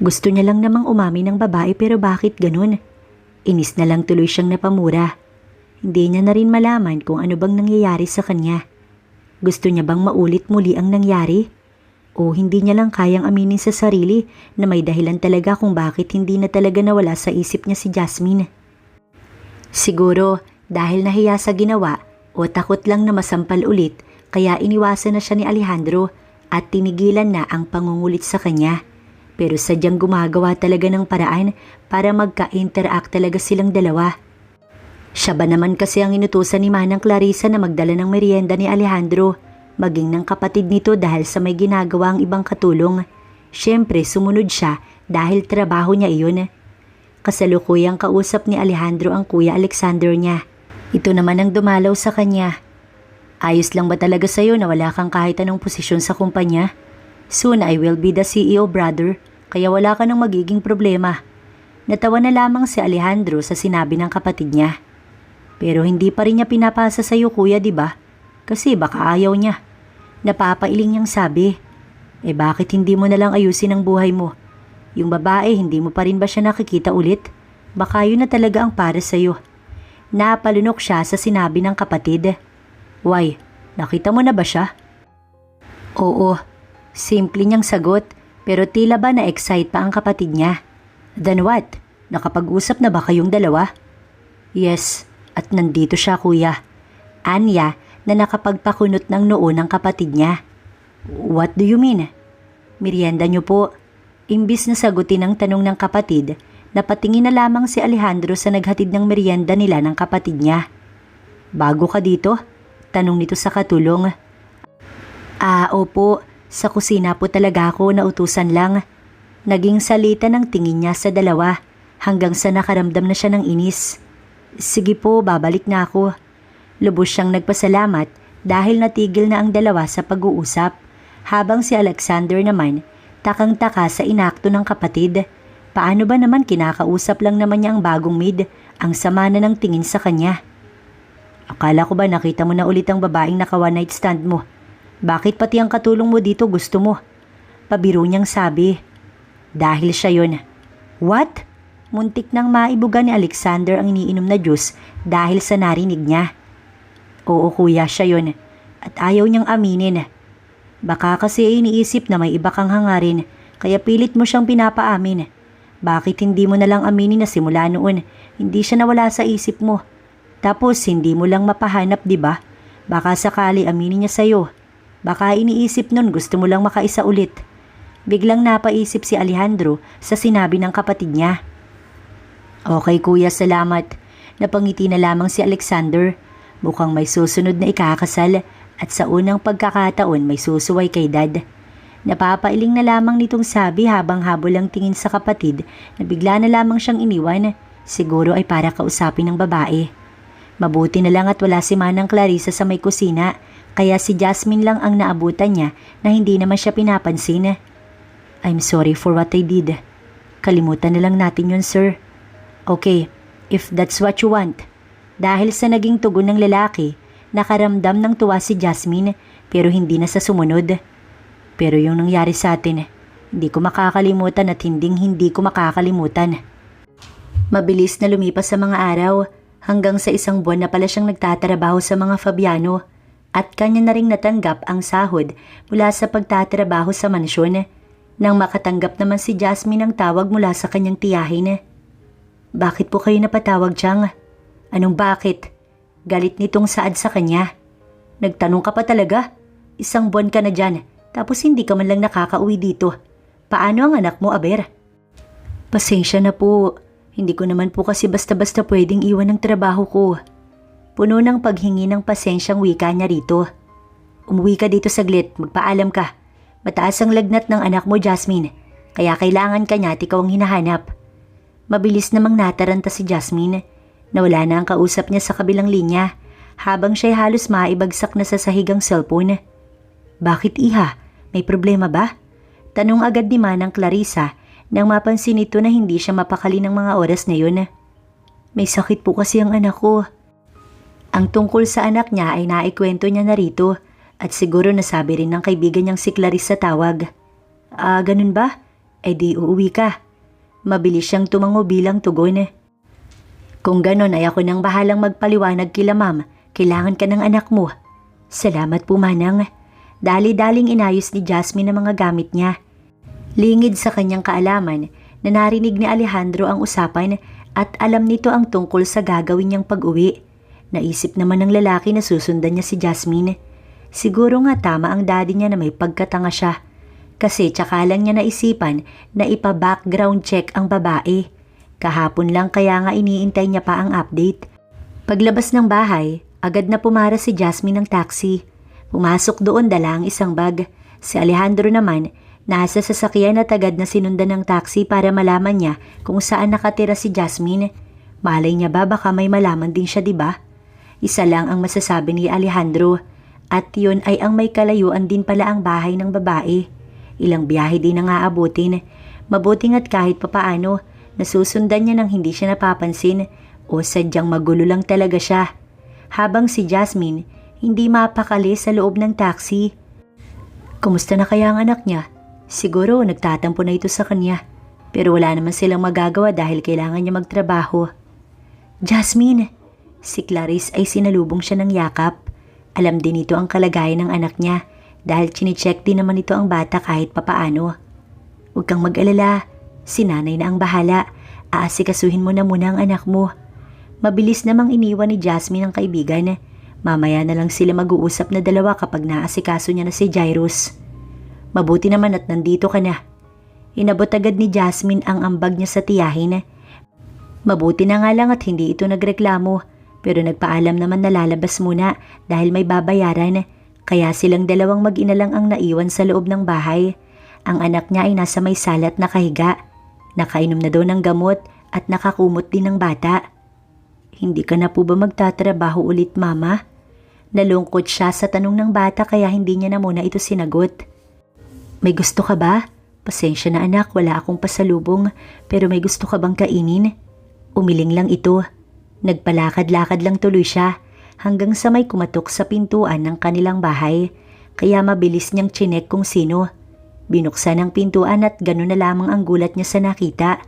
Gusto niya lang namang umamin ng babae pero bakit ganun? Inis na lang tuloy siyang napamura. Hindi niya na rin malaman kung ano bang nangyayari sa kanya. Gusto niya bang maulit muli ang nangyari? O hindi niya lang kayang aminin sa sarili na may dahilan talaga kung bakit hindi na talaga nawala sa isip niya si Jasmine. Siguro dahil nahiya sa ginawa o takot lang na masampal ulit kaya iniwasan na siya ni Alejandro at tinigilan na ang pangungulit sa kanya. Pero sadyang gumagawa talaga ng paraan para magka-interact talaga silang dalawa. Siya ba naman kasi ang inutusan ni Manang Clarissa na magdala ng merienda ni Alejandro, maging ng kapatid nito dahil sa may ginagawa ang ibang katulong. Siyempre sumunod siya dahil trabaho niya iyon. Kasalukuyang kausap ni Alejandro ang Kuya Alexander niya. Ito naman ang dumalaw sa kanya. Ayos lang ba talaga sa'yo na wala kang kahit anong posisyon sa kumpanya? Soon I will be the CEO, brother, kaya wala ka nang magiging problema. Natawa na lamang si Alejandro sa sinabi ng kapatid niya. Pero hindi pa rin niya pinapasa sa'yo kuya, di ba? Kasi baka ayaw niya. Napapailing niyang sabi. Bakit hindi mo na lang ayusin ang buhay mo? Yung babae, hindi mo pa rin ba siya nakikita ulit? Baka yun na talaga ang para sa'yo. Napalunok siya sa sinabi ng kapatid. Why, nakita mo na ba siya? Oo, simple niyang sagot pero tila ba na-excite pa ang kapatid niya. Then what? Nakapag-usap na ba kayong dalawa? Yes, at nandito siya kuya. Anya na nakapagpakunot ng noo ng kapatid niya. What do you mean? Merienda niyo po. Imbis na sagutin ang tanong ng kapatid, napatingin na lamang si Alejandro sa naghatid ng merienda nila ng kapatid niya. Bago ka dito? Tanong nito sa katulong. Opo. Sa kusina po talaga ako, nautusan lang. Naging salita ng tingin niya sa dalawa hanggang sa nakaramdam na siya ng inis. Sige po, babalik na ako. Lubos siyang nagpasalamat dahil natigil na ang dalawa sa pag-uusap habang si Alexander naman takang-taka sa inakto ng kapatid. Paano ba naman kinakausap lang naman niya ang bagong maid, ang sama na ng tingin sa kanya. Akala ko ba nakita mo na ulit ang babaeng naka one night stand mo? Bakit pati ang katulong mo dito gusto mo? Pabiro niyang sabi. Dahil siya yun. What? Muntik nang maibuga ni Alexander ang iniinom na juice dahil sa narinig niya. Oo kuya, siya yun. At ayaw niyang aminin. Baka kasi iniisip na may iba kang hangarin, kaya pilit mo siyang pinapaamin. Bakit hindi mo na lang aminin na simula noon, hindi siya nawala sa isip mo? Tapos hindi mo lang mapahanap, di ba? Baka sakali aminin niya sa'yo. Baka iniisip nun gusto mo lang makaisa ulit. Biglang napaisip si Alejandro sa sinabi ng kapatid niya. Okay kuya, salamat. Napangiti na lamang si Alexander. Mukhang may susunod na ikakasal at sa unang pagkakataon may susuway kay dad. Napapailing na lamang nitong sabi habang habol ang tingin sa kapatid na bigla na lamang siyang iniwan. Siguro ay para kausapin ng babae. Mabuti na lang at wala si Manang Clarissa sa may kusina, kaya si Jasmine lang ang naabutan niya na hindi naman siya pinapansin. I'm sorry for what I did. Kalimutan na lang natin yun, sir. Okay, if that's what you want. Dahil sa naging tugon ng lalaki, nakaramdam ng tuwa si Jasmine pero hindi na sa sumunod. Pero yung nangyari sa atin, hindi ko makakalimutan at hindi ko makakalimutan. Mabilis na lumipas sa mga araw hanggang sa isang buwan na pala siyang nagtatrabaho sa mga Fabiano at kanya na ring natanggap ang sahod mula sa pagtatrabaho sa mansyon. Nang makatanggap naman si Jasmine ng tawag mula sa kanyang tiyahin. Bakit po kayo napatawag, Chang? Anong bakit? Galit nitong Saad sa kanya. Nagtanong ka pa talaga? Isang buwan ka na dyan, tapos hindi ka man lang nakakauwi dito. Paano ang anak mo, Aber? Pasensya na po. Hindi ko naman po kasi basta-basta pwedeng iwan ng trabaho ko. Puno ng paghingi ng pasensyang wika niya rito. Umuwi ka dito saglit, magpaalam ka. Mataas ang lagnat ng anak mo, Jasmine, kaya kailangan ka niya at ikaw ang hinahanap. Mabilis namang nataranta si Jasmine. Nawala na ang kausap niya sa kabilang linya habang siya'y halos maibagsak na sa sahigang cellphone. Bakit iha? May problema ba? Tanong agad ni Manang Clarissa nang mapansin ito na hindi siya mapakali ng mga oras na yun. May sakit po kasi ang anak ko. Ang tungkol sa anak niya ay naikwento niya na rito at siguro nasabi rin ng kaibigan niyang si Clarissa tawag. Ganun ba? Eh di uuwi ka. Mabilis siyang tumango bilang tugon. Kung ganun ay ako nang bahalang magpaliwanag kila ma'am. Kailangan ka ng anak mo. Salamat po, Manang. Dali-daling inayos ni Jasmine ang mga gamit niya. Lingid sa kanyang kaalaman na narinig ni Alejandro ang usapan at alam nito ang tungkol sa gagawin niyang pag-uwi. Naisip naman ng lalaki na susundan niya si Jasmine. Siguro nga tama ang daddy niya na may pagkatanga siya. Kasi tsaka lang niya naisipan na ipa-background check ang babae. Kahapon lang kaya nga iniintay niya pa ang update. Paglabas ng bahay, agad na pumara si Jasmine ng taxi. Pumasok doon dala ang isang bag. Si Alejandro naman, nasa sasakyan at agad na sinundan ng taxi para malaman niya kung saan nakatira si Jasmine. Malay niya ba baka may malaman din siya, diba? Isa lang ang masasabi ni Alejandro. At yun ay ang may kalayuan din pala ang bahay ng babae. Ilang biyahe din ang aabutin. Mabuting at kahit papaano, nasusundan niya nang hindi siya napapansin o sadyang magulo lang talaga siya. Habang si Jasmine, hindi mapakali sa loob ng taxi. Kumusta na kaya ang anak niya? Siguro nagtatampo na ito sa kanya. Pero wala naman silang magagawa dahil kailangan niya magtrabaho. Jasmine! Si Clarice ay sinalubong siya ng yakap. Alam din ito ang kalagayan ng anak niya dahil chine-check din naman ito ang bata kahit papaano. Huwag kang mag-alala, si nanay na ang bahala. Aasikasuhin mo na muna ang anak mo. Mabilis namang iniwan ni Jasmine ang kaibigan. Mamaya na lang sila mag-uusap na dalawa kapag naasikaso niya na si Jairus. Mabuti naman at nandito ka na. Inabot agad ni Jasmine ang ambag niya sa tiyahin. Mabuti na nga lang at hindi ito nagreklamo. Pero nagpaalam naman na lalabas muna dahil may babayaran. Kaya silang dalawang mag-ina lang ang naiwan sa loob ng bahay. Ang anak niya ay nasa may sala at nakahiga. Nakainom na daw ng gamot at nakakumot din ng bata. Hindi ka na po ba magtatrabaho ulit, Mama? Nalungkot siya sa tanong ng bata kaya hindi niya na muna ito sinagot. May gusto ka ba? Pasensya na anak, wala akong pasalubong pero may gusto ka bang kainin? Umiling lang ito. Nagpalakad-lakad lang tuloy siya hanggang sa may kumatok sa pintuan ng kanilang bahay kaya mabilis niyang tsinek kung sino. Binuksan ang pintuan at gano'n na lamang ang gulat niya sa nakita.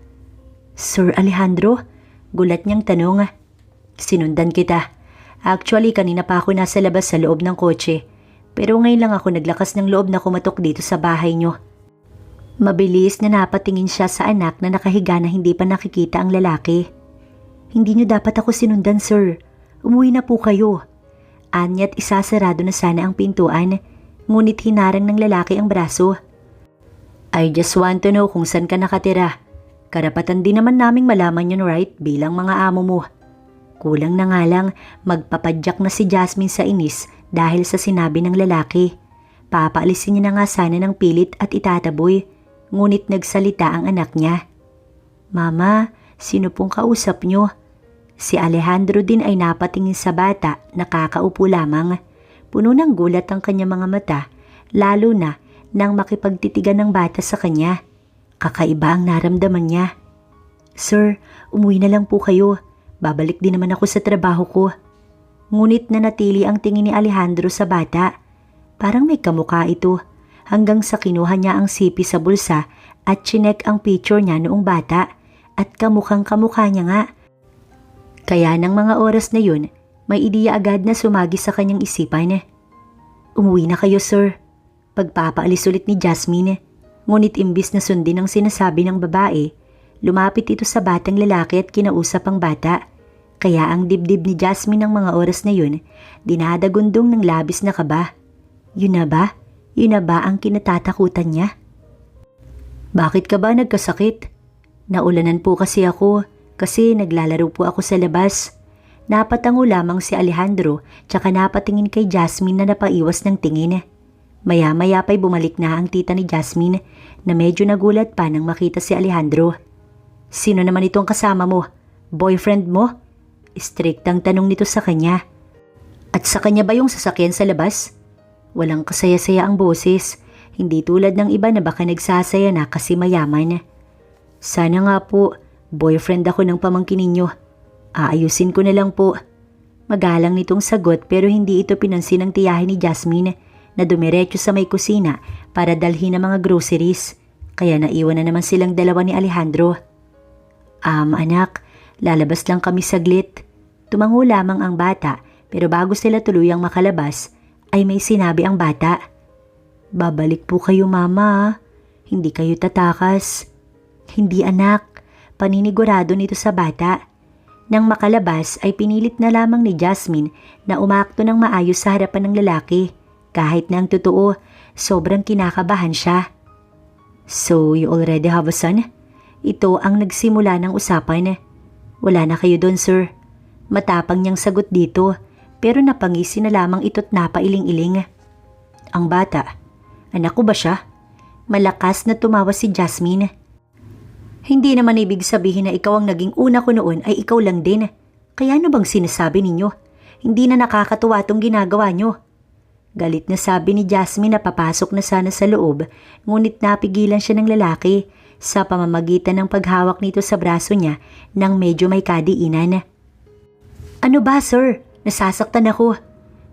Sir Alejandro? Gulat niyang tanong. Sinundan kita. Actually, kanina pa ako nasa labas sa loob ng kotse. Pero ngayon lang ako naglakas ng loob na kumatok dito sa bahay niyo. Mabilis na napatingin siya sa anak na nakahiga na hindi pa nakikita ang lalaki. Hindi niyo dapat ako sinundan, sir. Umuwi na po kayo. Anya't isasarado na sana ang pintuan, ngunit hinarang ng lalaki ang braso. I just want to know kung saan ka nakatira. Karapatan din naman naming malaman yun, right, bilang mga amo mo. Kulang na nga lang, magpapadyak na si Jasmine sa inis dahil sa sinabi ng lalaki. Papaalisin niya na nga sana ng pilit at itataboy, ngunit nagsalita ang anak niya. Mama, sino pong kausap niyo? Si Alejandro din ay napatingin sa bata, nakakaupo lamang. Puno ng gulat ang kanyang mga mata, lalo na nang makipagtitigan ng bata sa kanya. Kakaiba ang naramdaman niya. Sir, umuwi na lang po kayo. Babalik din naman ako sa trabaho ko. Ngunit nanatili ang tingin ni Alejandro sa bata. Parang may kamukha ito, hanggang sa kinuha niya ang sipi sa bulsa at chinek ang picture niya noong bata at kamukhang kamukha niya nga. Kaya ng mga oras na yun, may ideya agad na sumagi sa kanyang isipan. Umuwi na kayo, sir. Pagpapaalis ulit ni Jasmine, ngunit imbis na sundin ang sinasabi ng babae, lumapit ito sa batang lalaki at kinausap ang bata. Kaya ang dibdib ni Jasmine ng mga oras na yun, dinadagundong ng labis na kaba. Yun na ba? Yun na ba ang kinatatakutan niya? Bakit ka ba nagkasakit? Naulanan po kasi ako. Kasi naglalaro po ako sa labas. Napatango lamang si Alejandro tsaka napatingin kay Jasmine na napaiwas ng tingin. Maya-maya pa'y bumalik na ang tita ni Jasmine na medyo nagulat pa nang makita si Alejandro. Sino naman itong kasama mo? Boyfriend mo? Striktang tanong nito sa kanya. At sa kanya ba yung sasakyan sa labas? Walang kasaya-saya ang boses. Hindi tulad ng iba na baka nagsasaya na kasi mayaman. Sana nga po. Boyfriend ako ng pamangkin ninyo. Aayusin ko na lang po. Magalang nitong sagot pero hindi ito pinansin ng tiyahin ni Jasmine na dumiretso sa may kusina para dalhin ang mga groceries. Kaya naiwan na naman silang dalawa ni Alejandro. Anak, lalabas lang kami saglit. Tumango lamang ang bata pero bago sila tuluyang makalabas ay may sinabi ang bata. Babalik po kayo, mama. Hindi kayo tatakas. Hindi, anak. Paninigurado nito sa bata. Nang makalabas ay pinilit na lamang ni Jasmine na umakto ng maayos sa harapan ng lalaki. Kahit na ang totoo, sobrang kinakabahan siya. So, you already have a son? Ito ang nagsimula ng usapan. Wala na kayo doon, sir. Matapang niyang sagot dito, pero napangisi na lamang ito't napailing-iling. Ang bata, anak ko ba siya? Malakas na tumawa si Jasmine. Hindi naman ibig sabihin na ikaw ang naging una ko noon ay ikaw lang din. Kaya ano bang sinasabi ninyo? Hindi na nakakatuwa tong ginagawa nyo. Galit na sabi ni Jasmine na papasok na sana sa loob, ngunit napigilan siya ng lalaki sa pamamagitan ng paghawak nito sa braso niya nang medyo may kadiinan. Ano ba, sir? Nasasaktan ako.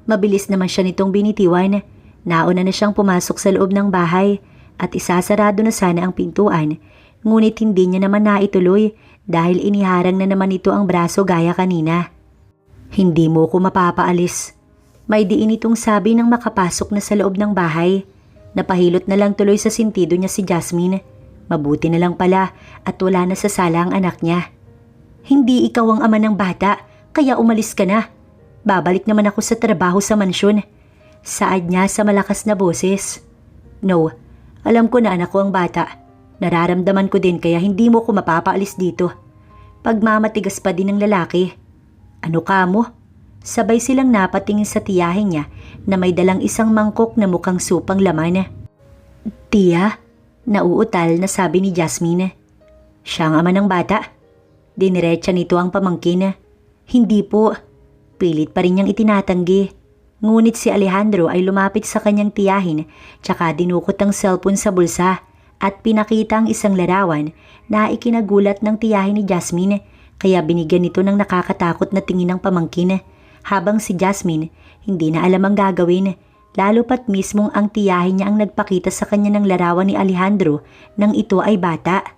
Mabilis naman siya nitong binitiwan. Nauna na siyang pumasok sa loob ng bahay at isasarado na sana ang pintuan. Ngunit hindi niya naman naituloy dahil iniharang na naman ito ang braso gaya kanina. Hindi mo ko mapapaalis. May diin itong sabi nang makapasok na sa loob ng bahay. Napahilot na lang tuloy sa sentido niya si Jasmine. Mabuti na lang pala at wala na sa sala ang anak niya. Hindi ikaw ang ama ng bata, kaya umalis ka na. Babalik naman ako sa trabaho sa mansyon. Saad niya sa malakas na boses. No, alam ko na anak ko ang bata. Nararamdaman ko din kaya hindi mo ko mapapaalis dito. Pagmamatigas pa din ng lalaki. Ano ka mo? Sabay silang napatingin sa tiyahin niya na may dalang isang mangkok na mukhang supang laman. Tiya? Nauutal na sabi ni Jasmine. Siya ang ama ng bata. Diniretsa nito ang pamangkin. Hindi po. Pilit pa rin niyang itinatanggi. Ngunit si Alejandro ay lumapit sa kanyang tiyahin tsaka dinukot ang cellphone sa bulsa. At pinakita ang isang larawan na ikinagulat ng tiyahin ni Jasmine kaya binigyan nito ng nakakatakot na tingin ng pamangkin habang si Jasmine hindi na alam ang gagawin lalo pat mismong ang tiyahin niya ang nagpakita sa kanya ng larawan ni Alejandro nang ito ay bata.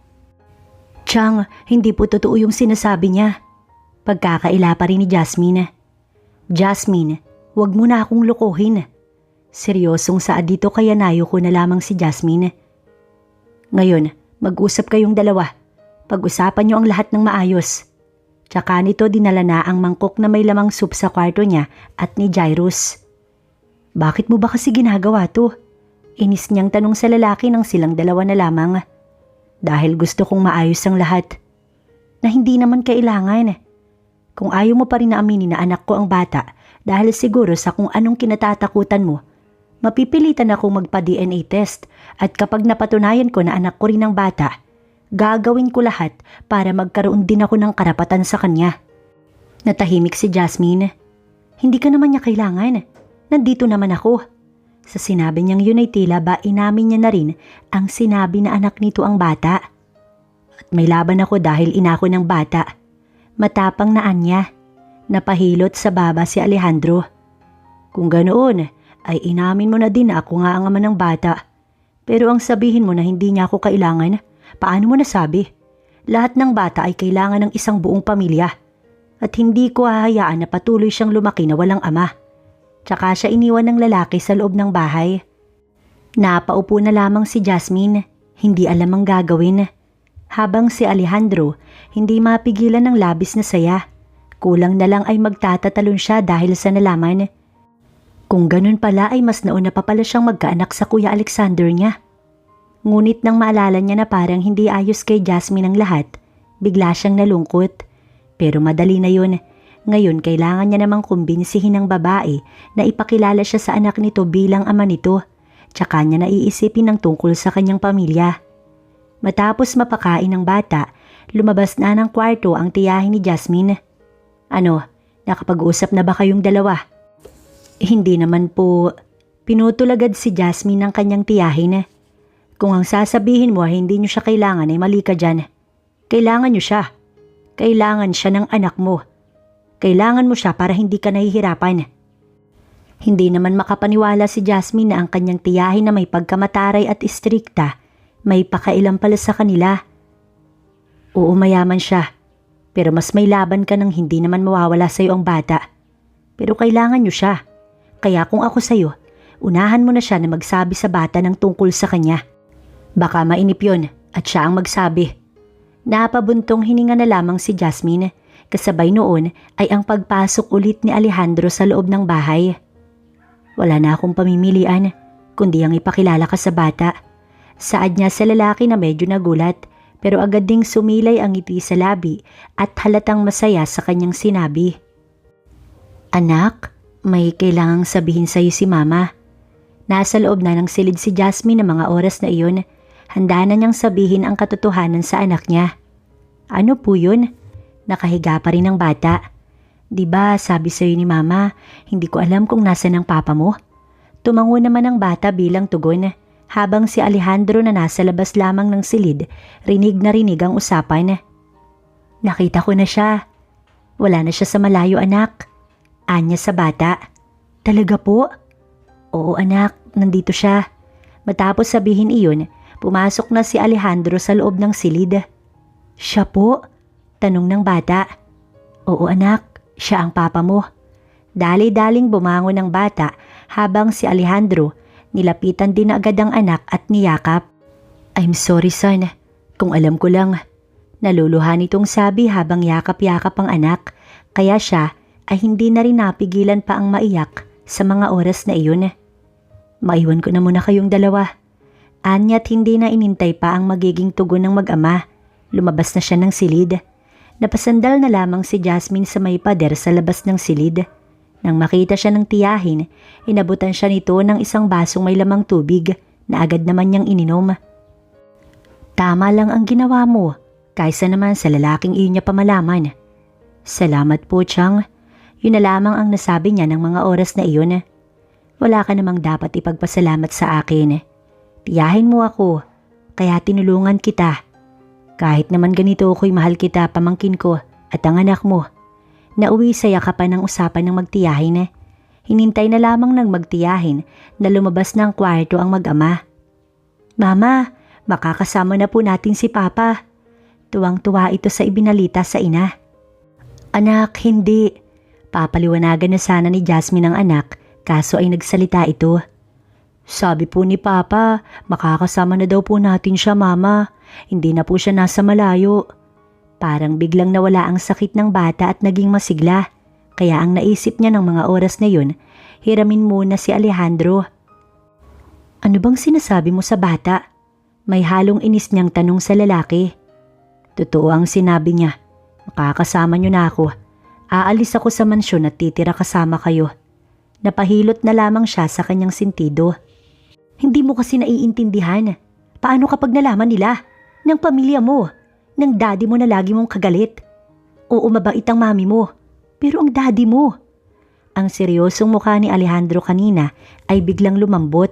Chang, hindi po totoo yung sinasabi niya. Pagkakaila pa rin ni Jasmine. Jasmine, wag mo na akong lokohin. Seryosong saad dito kaya nayo ko na lamang si Jasmine. Ngayon, mag-usap kayong dalawa. Pag-usapan niyo ang lahat ng maayos. Tsaka nito dinala na ang mangkok na may lamang soup sa kwarto niya at ni Jairus. Bakit mo ba kasi ginagawa to? Inis niyang tanong sa lalaki nang silang dalawa na lamang. Dahil gusto kong maayos ang lahat. Na hindi naman kailangan. Kung ayaw mo pa rin na aminin na anak ko ang bata dahil siguro sa kung anong kinatatakutan mo, mapipilitan akong magpa-DNA test at kapag napatunayan ko na anak ko rin ang bata, gagawin ko lahat para magkaroon din ako ng karapatan sa kanya. Natahimik si Jasmine. Hindi ka naman niya kailangan. Nandito naman ako. Sa sinabi niyang yun ay tila ba inamin niya na rin ang sinabi na anak nito ang bata. At may laban ako dahil inako ng bata. Matapang na anya. Napahilot sa baba si Alejandro. Kung ganoon, ay inamin mo na din na ako nga ang ama ng bata. Pero ang sabihin mo na hindi niya ako kailangan, paano mo nasabi? Lahat ng bata ay kailangan ng isang buong pamilya. At hindi ko hahayaan na patuloy siyang lumaki na walang ama. Tsaka siya iniwan ng lalaki sa loob ng bahay. Napaupo na lamang si Jasmine, hindi alam ang gagawin. Habang si Alejandro, hindi mapigilan ng labis na saya. Kulang na lang ay magtatatalon siya dahil sa nalaman. Kung ganun pala ay mas nauna pa pala siyang magkaanak sa Kuya Alexander niya. Ngunit nang maalala niya na parang hindi ayos kay Jasmine ang lahat, bigla siyang nalungkot. Pero madali na yun. Ngayon kailangan niya namang kumbinsihin ng babae na ipakilala siya sa anak nito bilang ama nito. Tsaka niya naiisipin ng tungkol sa kanyang pamilya. Matapos mapakain ng bata, lumabas na ng kwarto ang tiyahin ni Jasmine. Ano, nakapag-usap na ba kayong dalawa? Hindi naman po. Pinutulagad si Jasmine ng kanyang tiyahin. Kung ang sasabihin mo ay hindi niyo siya kailangan ay mali ka dyan. Kailangan niyo siya. Kailangan siya ng anak mo. Kailangan mo siya para hindi ka nahihirapan. Hindi naman makapaniwala si Jasmine na ang kanyang tiyahin na may pagkamataray at istrikta, may pakailam pala sa kanila. Oo, mayaman siya. Pero mas may laban ka nang hindi naman mawawala sa'yo ang bata. Pero kailangan niyo siya. Kaya kung ako sa'yo, unahan mo na siya na magsabi sa bata ng tungkol sa kanya. Baka mainip yun at siya ang magsabi. Napabuntong hininga na lamang si Jasmine. Kasabay noon ay ang pagpasok ulit ni Alejandro sa loob ng bahay. Wala na akong pamimilian, kundi ang ipakilala ka sa bata. Saad niya sa lalaki na medyo nagulat, pero agad ding sumilay ang ngiti sa labi at halatang masaya sa kanyang sinabi. Anak, may kailangang sabihin sa iyo si Mama. Nasa loob na ng silid si Jasmine ng mga oras na iyon. Handa na niyang sabihin ang katotohanan sa anak niya. Ano po yun? Nakahiga pa rin ang bata. Diba sabi sa'yo ni Mama, hindi ko alam kung nasan ang papa mo? Tumango naman ang bata bilang tugon, habang si Alejandro na nasa labas lamang ng silid, rinig na rinig ang usapan. Nakita ko na siya. Wala na siya sa malayo anak. Anya sa bata. Talaga po? Oo anak, nandito siya. Matapos sabihin iyon, pumasok na si Alejandro sa loob ng silid. Siya po? Tanong ng bata. Oo anak, siya ang papa mo. Dali-daling bumangon ang bata habang si Alejandro nilapitan din agad ang anak at niyakap. I'm sorry son, kung alam ko lang. Naluluhan itong sabi habang yakap-yakap ang anak, kaya siya ay hindi na rin napigilan pa ang maiyak sa mga oras na iyon. Maiwan ko na muna kayong dalawa. Anya't hindi na inintay pa ang magiging tugon ng mag-ama. Lumabas na siya ng silid. Napasandal na lamang si Jasmine sa may pader sa labas ng silid. Nang makita siya ng tiyahin, inabutan siya nito ng isang basong may lamang tubig na agad naman niyang ininom. Tama lang ang ginawa mo, kaysa naman sa lalaking iyon niya pamalaman. Salamat po, Chang. Yun na lamang ang nasabi niya ng mga oras na iyon. Wala ka namang dapat ipagpasalamat sa akin. Tiyahin mo ako, kaya tinulungan kita. Kahit naman ganito ako'y mahal kita, pamangkin ko at ang anak mo. Nauwi sa yakapan ng usapan ng magtiyahin. Hinintay na lamang ng magtiyahin na lumabas ng kwarto ang mag-ama. Mama, makakasama na po natin si Papa. Tuwang-tuwa ito sa ibinalita sa ina. Anak, hindi. Papaliwanagan na sana ni Jasmine ang anak, kaso ay nagsalita ito. Sabi po ni Papa, makakasama na daw po natin siya, Mama. Hindi na po siya nasa malayo. Parang biglang nawala ang sakit ng bata at naging masigla. Kaya ang naisip niya ng mga oras na yun, hiramin muna si Alejandro. Ano bang sinasabi mo sa bata? May halong inis niyang tanong sa lalaki. Totoo ang sinabi niya. Makakasama niyo na ako. Aalis ako sa mansyon at titira kasama kayo. Napahilot na lamang siya sa kanyang sentido. Hindi mo kasi naiintindihan. Paano kapag nalaman nila? Ng pamilya mo? Ng daddy mo na lagi mong kagalit? Oo, mabait ang mami mo. Pero ang daddy mo? Ang seryosong mukha ni Alejandro kanina ay biglang lumambot.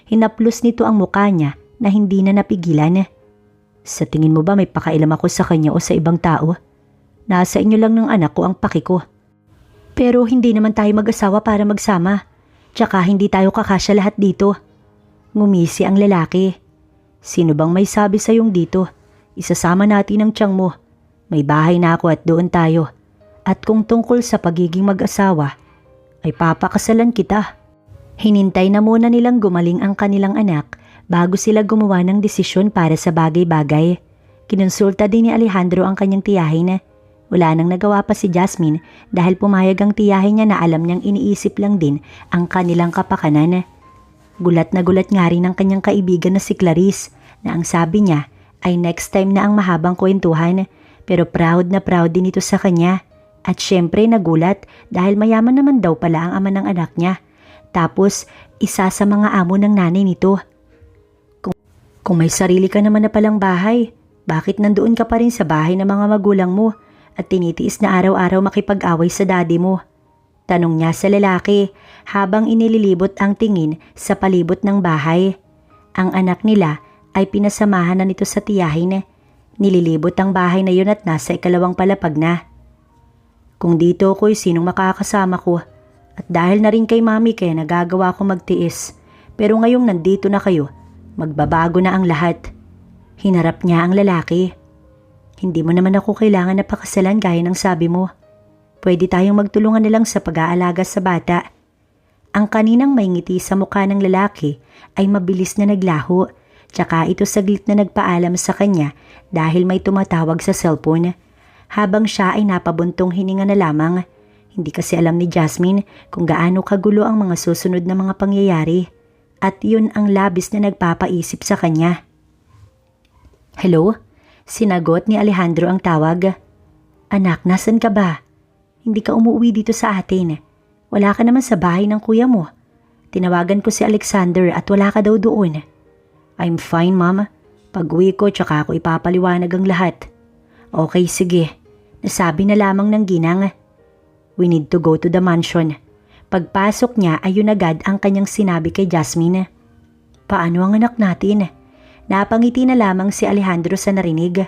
Hinaplos nito ang mukha niya na hindi na napigilan. Sa tingin mo ba may pakailam ako sa kanya o sa ibang tao? Nasa inyo lang ng anak ko ang paki ko. Pero hindi naman tayo mag-asawa para magsama. Tsaka hindi tayo kakasya lahat dito. Ngumisi ang lalaki. Sino bang may sabi sa yung dito? Isasama natin ang tiyang mo. May bahay na ako at doon tayo. At kung tungkol sa pagiging mag-asawa, ay papakasalan kita. Hinintay na muna nilang gumaling ang kanilang anak bago sila gumawa ng desisyon para sa bagay-bagay. Kinonsulta din ni Alejandro ang kanyang tiyahin. Wala nang nagawa pa si Jasmine dahil pumayag ang tiyahin niya na alam niyang iniisip lang din ang kanilang kapakanan. Gulat na gulat nga rin ang kanyang kaibigan na si Clarice na ang sabi niya ay next time na ang mahabang kwentuhan, pero proud na proud din ito sa kanya. At syempre nagulat dahil mayaman naman daw pala ang ama ng anak niya. Tapos isa sa mga amo ng nanay nito. Kung may sarili ka naman na palang bahay, bakit nandoon ka pa rin sa bahay ng mga magulang mo at tinitiis na araw-araw makipag-away sa daddy mo? Tanong niya sa lalaki habang inililibot ang tingin sa palibot ng bahay. Ang anak nila ay pinasamahan na nito sa tiyahin. Nililibot ang bahay na yun at nasa ikalawang palapag na. Kung dito ako'y sinong makakasama ko? At dahil na rin kay mami kaya nagagawa ko magtiis. Pero ngayong nandito na kayo, magbabago na ang lahat. Hinarap niya ang lalaki. Hindi mo naman ako kailangan na pakasalan gaya ng sabi mo. Pwede tayong magtulungan na lang sa pag-aalaga sa bata. Ang kaninang may ngiti sa mukha ng lalaki ay mabilis na naglaho. Tsaka ito saglit na nagpaalam sa kanya dahil may tumatawag sa cellphone. Habang siya ay napabuntong hininga na lamang. Hindi kasi alam ni Jasmine kung gaano kagulo ang mga susunod na mga pangyayari. At yun ang labis na nagpapaisip sa kanya. Hello? Sinagot ni Alejandro ang tawag. Anak, nasan ka ba? Hindi ka umuwi dito sa atin. Wala ka naman sa bahay ng kuya mo. Tinawagan ko si Alexander at wala ka daw doon. I'm fine, Mama. Pag-uwi ko tsaka ako ipapaliwanag ang lahat. Okay, sige. Nasabi na lamang ng ginang. We need to go to the mansion. Pagpasok niya ay yun agad ang kanyang sinabi kay Jasmine. Paano ang anak natin? Napangiti na lamang si Alejandro sa narinig.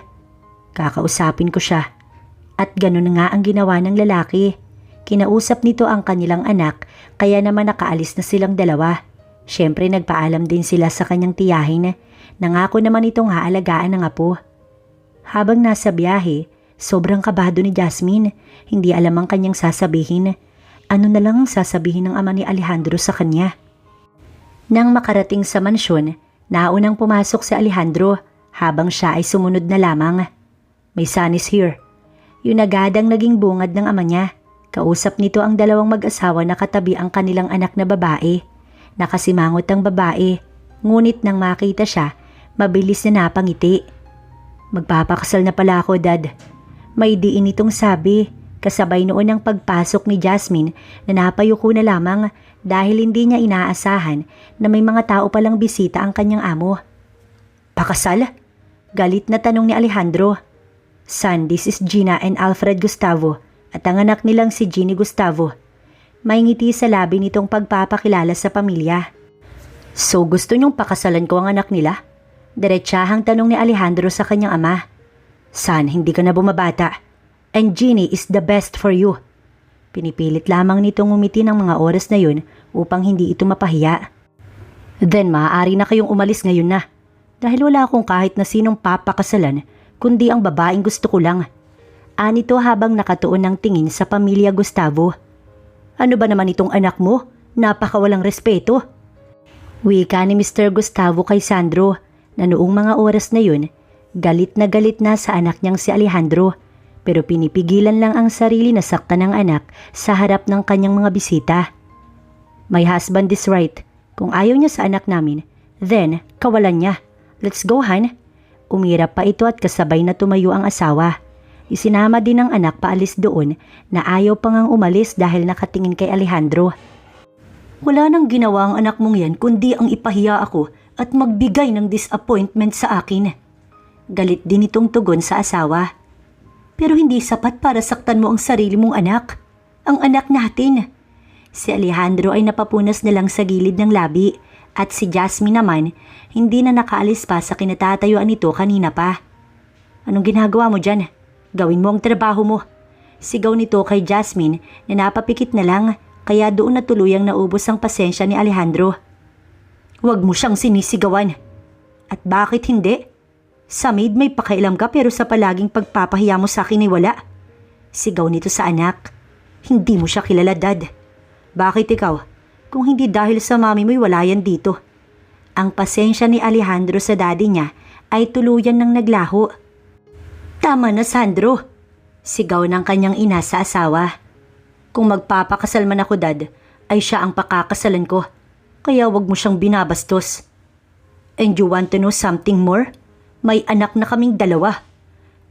Kakausapin ko siya. At ganun nga ang ginawa ng lalaki. Kinausap nito ang kanilang anak kaya naman nakaalis na silang dalawa. Siyempre nagpaalam din sila sa kanyang tiyahin. Nangako naman itong haalagaan ng apo. Habang nasa biyahe, sobrang kabado ni Jasmine. Hindi alam ang kanyang sasabihin. Ano na lang ang sasabihin ng ama ni Alejandro sa kanya? Nang makarating sa mansyon, naunang pumasok si Alejandro habang siya ay sumunod na lamang. My son is here. Yun agad ang naging bungad ng ama niya. Kausap nito ang dalawang mag-asawa na katabi ang kanilang anak na babae. Nakasimangot ang babae, ngunit nang makita siya, mabilis na napangiti. Magpapakasal na pala ako, Dad. May diin itong sabi, kasabay noon ang pagpasok ni Jasmine na napayuko na lamang dahil hindi niya inaasahan na may mga tao palang bisita ang kanyang amo. Pakasal? Galit na tanong ni Alejandro. Son, this is Gina and Alfred Gustavo at ang anak nilang si Ginny Gustavo. May ngiti sa labi nitong pagpapakilala sa pamilya. So gusto niyong pakasalan ko ang anak nila? Diretsahang tanong ni Alejandro sa kanyang ama. Son, hindi ka na bumabata. And Ginny is the best for you. Pinipilit lamang nitong umiti ng mga oras na yun upang hindi ito mapahiya. Then maaari na kayong umalis ngayon na. Dahil wala akong kahit na sinong papakasalan kundi ang babaeng gusto ko lang. Anito habang nakatuon ng tingin sa pamilya Gustavo. Ano ba naman itong anak mo? Napakawalang respeto. Wika ni Mr. Gustavo kay Sandro na noong mga oras na yun, galit na sa anak niyang si Alejandro. Pero pinipigilan lang ang sarili na saktan ng anak sa harap ng kanyang mga bisita. My husband is right. Kung ayaw niya sa anak namin, then kawalan niya. Let's go, Han. Umirap pa ito at kasabay na tumayo ang asawa. Isinama din ng anak paalis doon na ayaw pang ang umalis dahil nakatingin kay Alejandro. Wala nang ginawa ang anak mong yan kundi ang ipahiya ako at magbigay ng disappointment sa akin. Galit din itong tugon sa asawa. Pero hindi sapat para saktan mo ang sarili mong anak. Ang anak natin. Si Alejandro ay napapunas na lang sa gilid ng labi at si Jasmine naman hindi na nakaalis pa sa kinatatayuan nito kanina pa. Anong ginagawa mo dyan? Gawin mo ang trabaho mo. Sigaw nito kay Jasmine na napapikit na lang kaya doon na tuluyang naubos ang pasensya ni Alejandro. Huwag mo siyang sinisigawan. At bakit hindi? Sa maid may pakailam ka pero sa palaging pagpapahiya mo sa akin ay wala. Sigaw nito sa anak. Hindi mo siya kilala, Dad. Bakit ikaw? Kung hindi dahil sa mami mo'y wala yan dito. Ang pasensya ni Alejandro sa daddy niya ay tuluyan ng naglaho. Tama na, Sandro. Sigaw ng kanyang ina sa asawa. Kung magpapakasal man ako, Dad, ay siya ang pakakasalan ko. Kaya wag mo siyang binabastos. And you want to know something more? May anak na kaming dalawa.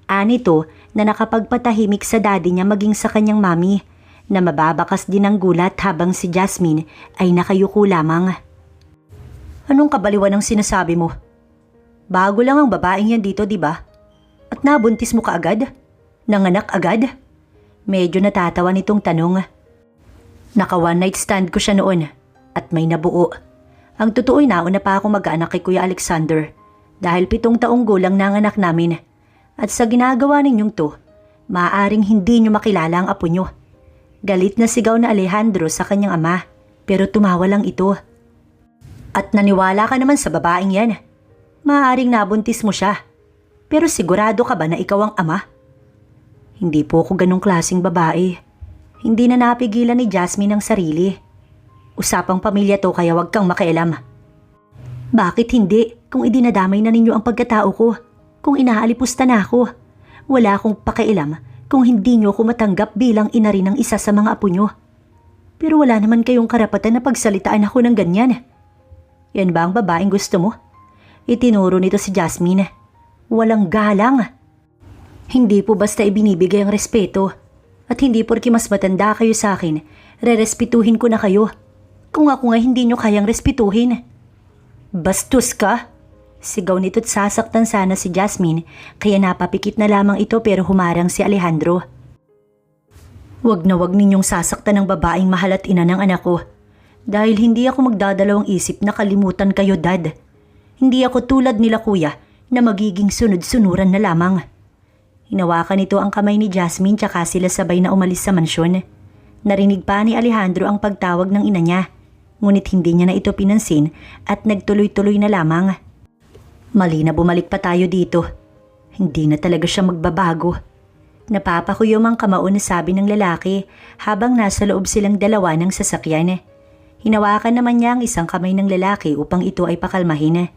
Anito na nakapagpatahimik sa daddy niya maging sa kanyang mami na mababakas din ang gulat habang si Jasmine ay nakayuko lamang. Anong kabaliwan ang sinasabi mo? Bago lang ang babaeng yan dito, di ba? At nabuntis mo kaagad? Nanganak agad? Medyo natatawa nitong tanong. Naka one night stand ko siya noon at may nabuo. Ang totoo'y nauna pa ako mag-anak kay Kuya Alexander dahil 7 taong gulang na ang anak namin. At sa ginagawa ninyong to, maaaring hindi nyo makilala ang apo nyo. Galit na sigaw na Alejandro sa kanyang ama pero tumawa lang ito. At naniwala ka naman sa babaeng yan. Maaaring nabuntis mo siya. Pero sigurado ka ba na ikaw ang ama? Hindi po ako ganong klaseng babae. Hindi na napigilan ni Jasmine ang sarili. Usapang pamilya to kaya wag kang makialam. Bakit hindi kung idinadamay na ninyo ang pagkatao ko? Kung inaalipusta na ako? Wala akong pakialam kung hindi nyo ako matanggap bilang ina rin ng isa sa mga apo nyo. Pero wala naman kayong karapatan na pagsalitaan ako ng ganyan. Yan ba ang babaeng gusto mo? Itinuro nito si Jasmine. Walang galang. Hindi po basta ibinibigay ang respeto. At hindi porke mas matanda kayo sa akin, rerespetuhin ko na kayo. Kung ako nga hindi nyo kayang respetuhin. Bastos ka? Sigaw nito't sasaktan sana si Jasmine kaya napapikit na lamang ito pero humarang si Alejandro. Wag na wag ninyong sasaktan ng babaeng mahal at ina ng anak ko. Dahil hindi ako magdadalawang isip na kalimutan kayo, Dad. Hindi ako tulad nila kuya na magiging sunod-sunuran na lamang. Hinawakan nito ang kamay ni Jasmine tsaka sila sabay na umalis sa mansyon. Narinig pa ni Alejandro ang pagtawag ng ina niya. Ngunit hindi niya na ito pinansin at nagtuloy-tuloy na lamang. Mali na bumalik pa tayo dito. Hindi na talaga siya magbabago. Napapakuyom ang kamao na sabi ng lalaki habang nasa loob silang dalawa ng sasakyan. Hinawakan naman niya ang isang kamay ng lalaki upang ito ay pakalmahin.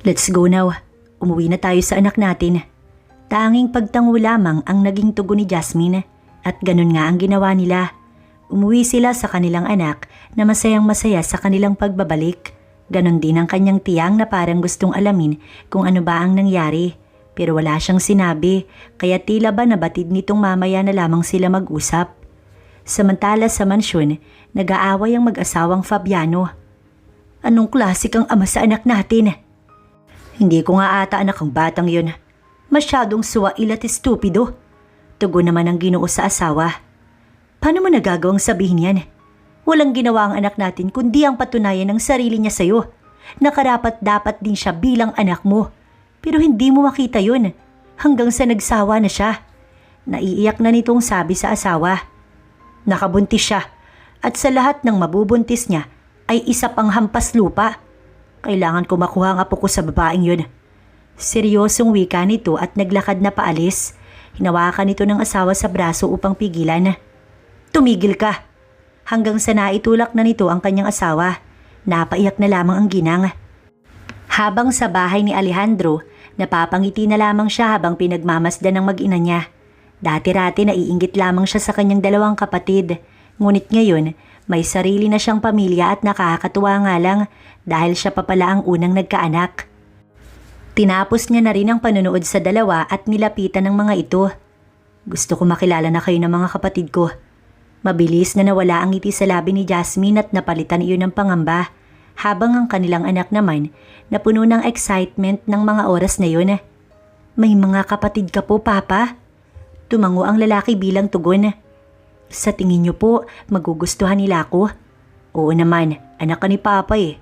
Let's go now. Umuwi na tayo sa anak natin. Tanging pagtango lamang ang naging tugon ni Jasmine at ganun nga ang ginawa nila. Umuwi sila sa kanilang anak na masayang masaya sa kanilang pagbabalik. Ganon din ang kanyang tiyang na parang gustong alamin kung ano ba ang nangyari. Pero wala siyang sinabi kaya tila ba nabatid nitong mamaya na lamang sila mag-usap. Samantala sa mansyon, nag-aaway ang mag-asawang Fabiano. Anong klasik ang ama sa anak natin? Hindi ko nga ata anak ang batang yun. Masyadong suwail at estupido. Tugon naman ang Ginoo sa asawa. Paano mo nagagawang sabihin yan? Walang ginawa ang anak natin kundi ang patunayan ng sarili niya sa'yo. Nakarapat dapat din siya bilang anak mo. Pero hindi mo makita yun hanggang sa nagsawa na siya. Naiiyak na nitong sabi sa asawa. Nakabuntis siya at sa lahat ng mabubuntis niya ay isa pang hampas lupa. Kailangan ko makuha ang apo ko sa babaeng yun. Seryosong wika nito at naglakad na paalis. Hinawakan nito ng asawa sa braso upang pigilan. Tumigil ka! Hanggang sa naitulak na nito ang kanyang asawa. Napaiyak na lamang ang ginang. Habang sa bahay ni Alejandro, napapangiti na lamang siya habang pinagmamasdan ng mag-ina niya. Dati-rati naiinggit lamang siya sa kanyang dalawang kapatid. Ngunit ngayon, may sarili na siyang pamilya at nakakatuwa nga lang dahil siya pa pala ang unang nagkaanak. Tinapos niya na rin ang panonood sa dalawa at nilapitan ng mga ito. Gusto ko makilala na kayo ng mga kapatid ko. Mabilis na nawala ang ngiti sa labi ni Jasmine at napalitan iyon ng pangamba, habang ang kanilang anak naman napuno ng excitement ng mga oras na yun. May mga kapatid ka po, Papa? Tumango ang lalaki bilang tugon. Sa tingin niyo po, magugustuhan nila ako? Oo naman, anak ka ni Papa eh.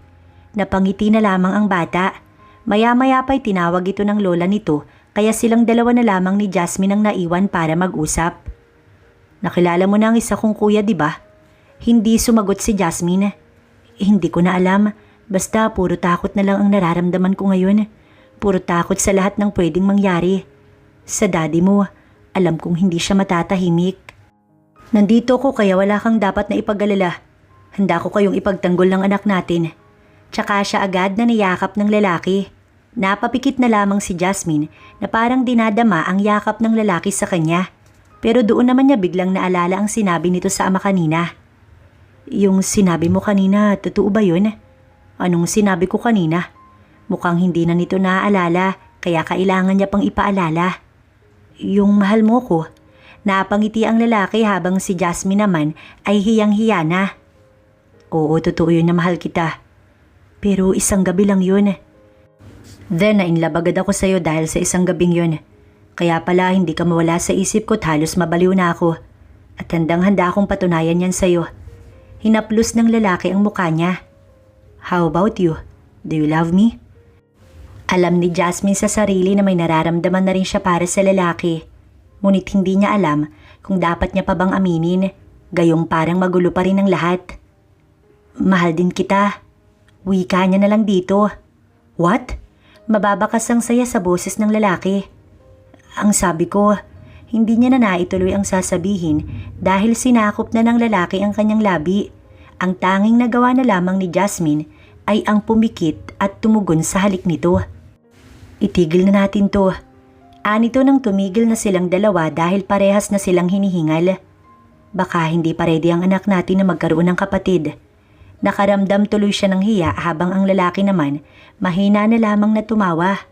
Napangiti na lamang ang bata. Maya-maya pa'y tinawag ito ng lola nito, kaya silang dalawa na lamang ni Jasmine ang naiwan para mag-usap. Nakilala mo na ang isa kong kuya, di ba? Hindi sumagot si Jasmine. Hindi ko na alam, basta puro takot na lang ang nararamdaman ko ngayon. Puro takot sa lahat ng pwedeng mangyari. Sa daddy mo, alam kong hindi siya matatahimik. Nandito ko kaya wala kang dapat na ipag-alala. Handa ko kayong ipagtanggol ng anak natin. Tsaka siya agad na niyakap ng lalaki. Napapikit na lamang si Jasmine na parang dinadama ang yakap ng lalaki sa kanya. Pero doon naman niya biglang naalala ang sinabi nito sa ama kanina. Yung sinabi mo kanina, totoo ba yun? Anong sinabi ko kanina? Mukhang hindi na nito naaalala, kaya kailangan niya pang ipaalala. Yung mahal mo ko. Napangiti ang lalaki habang si Jasmine naman ay hiyang-hiya na. Oo, totoo yun na mahal kita. Pero isang gabi lang yun. Then nainlove agad ako sa'yo dahil sa isang gabing yun. Kaya pala hindi ka mawala sa isip ko at halos mabaliw na ako. At handang-handa akong patunayan yan sa'yo. Hinaplos ng lalaki ang mukha niya. How about you? Do you love me? Alam ni Jasmine sa sarili na may nararamdaman na rin siya para sa lalaki. Ngunit hindi niya alam kung dapat niya pa bang aminin. Gayong parang magulo pa rin ang lahat. Mahal din kita. Wika niya na lang dito. What? Mababakas ang saya sa boses ng lalaki. Ang sabi ko, hindi niya na naituloy ang sasabihin dahil sinakop na ng lalaki ang kanyang labi. Ang tanging nagawa na lamang ni Jasmine ay ang pumikit at tumugon sa halik nito. Itigil na natin to. Anito nang tumigil na silang dalawa dahil parehas na silang hinihingal. Baka hindi pa ready ang anak natin na magkaroon ng kapatid. Nakaramdam tuloy siya ng hiya habang ang lalaki naman mahina na lamang na tumawa.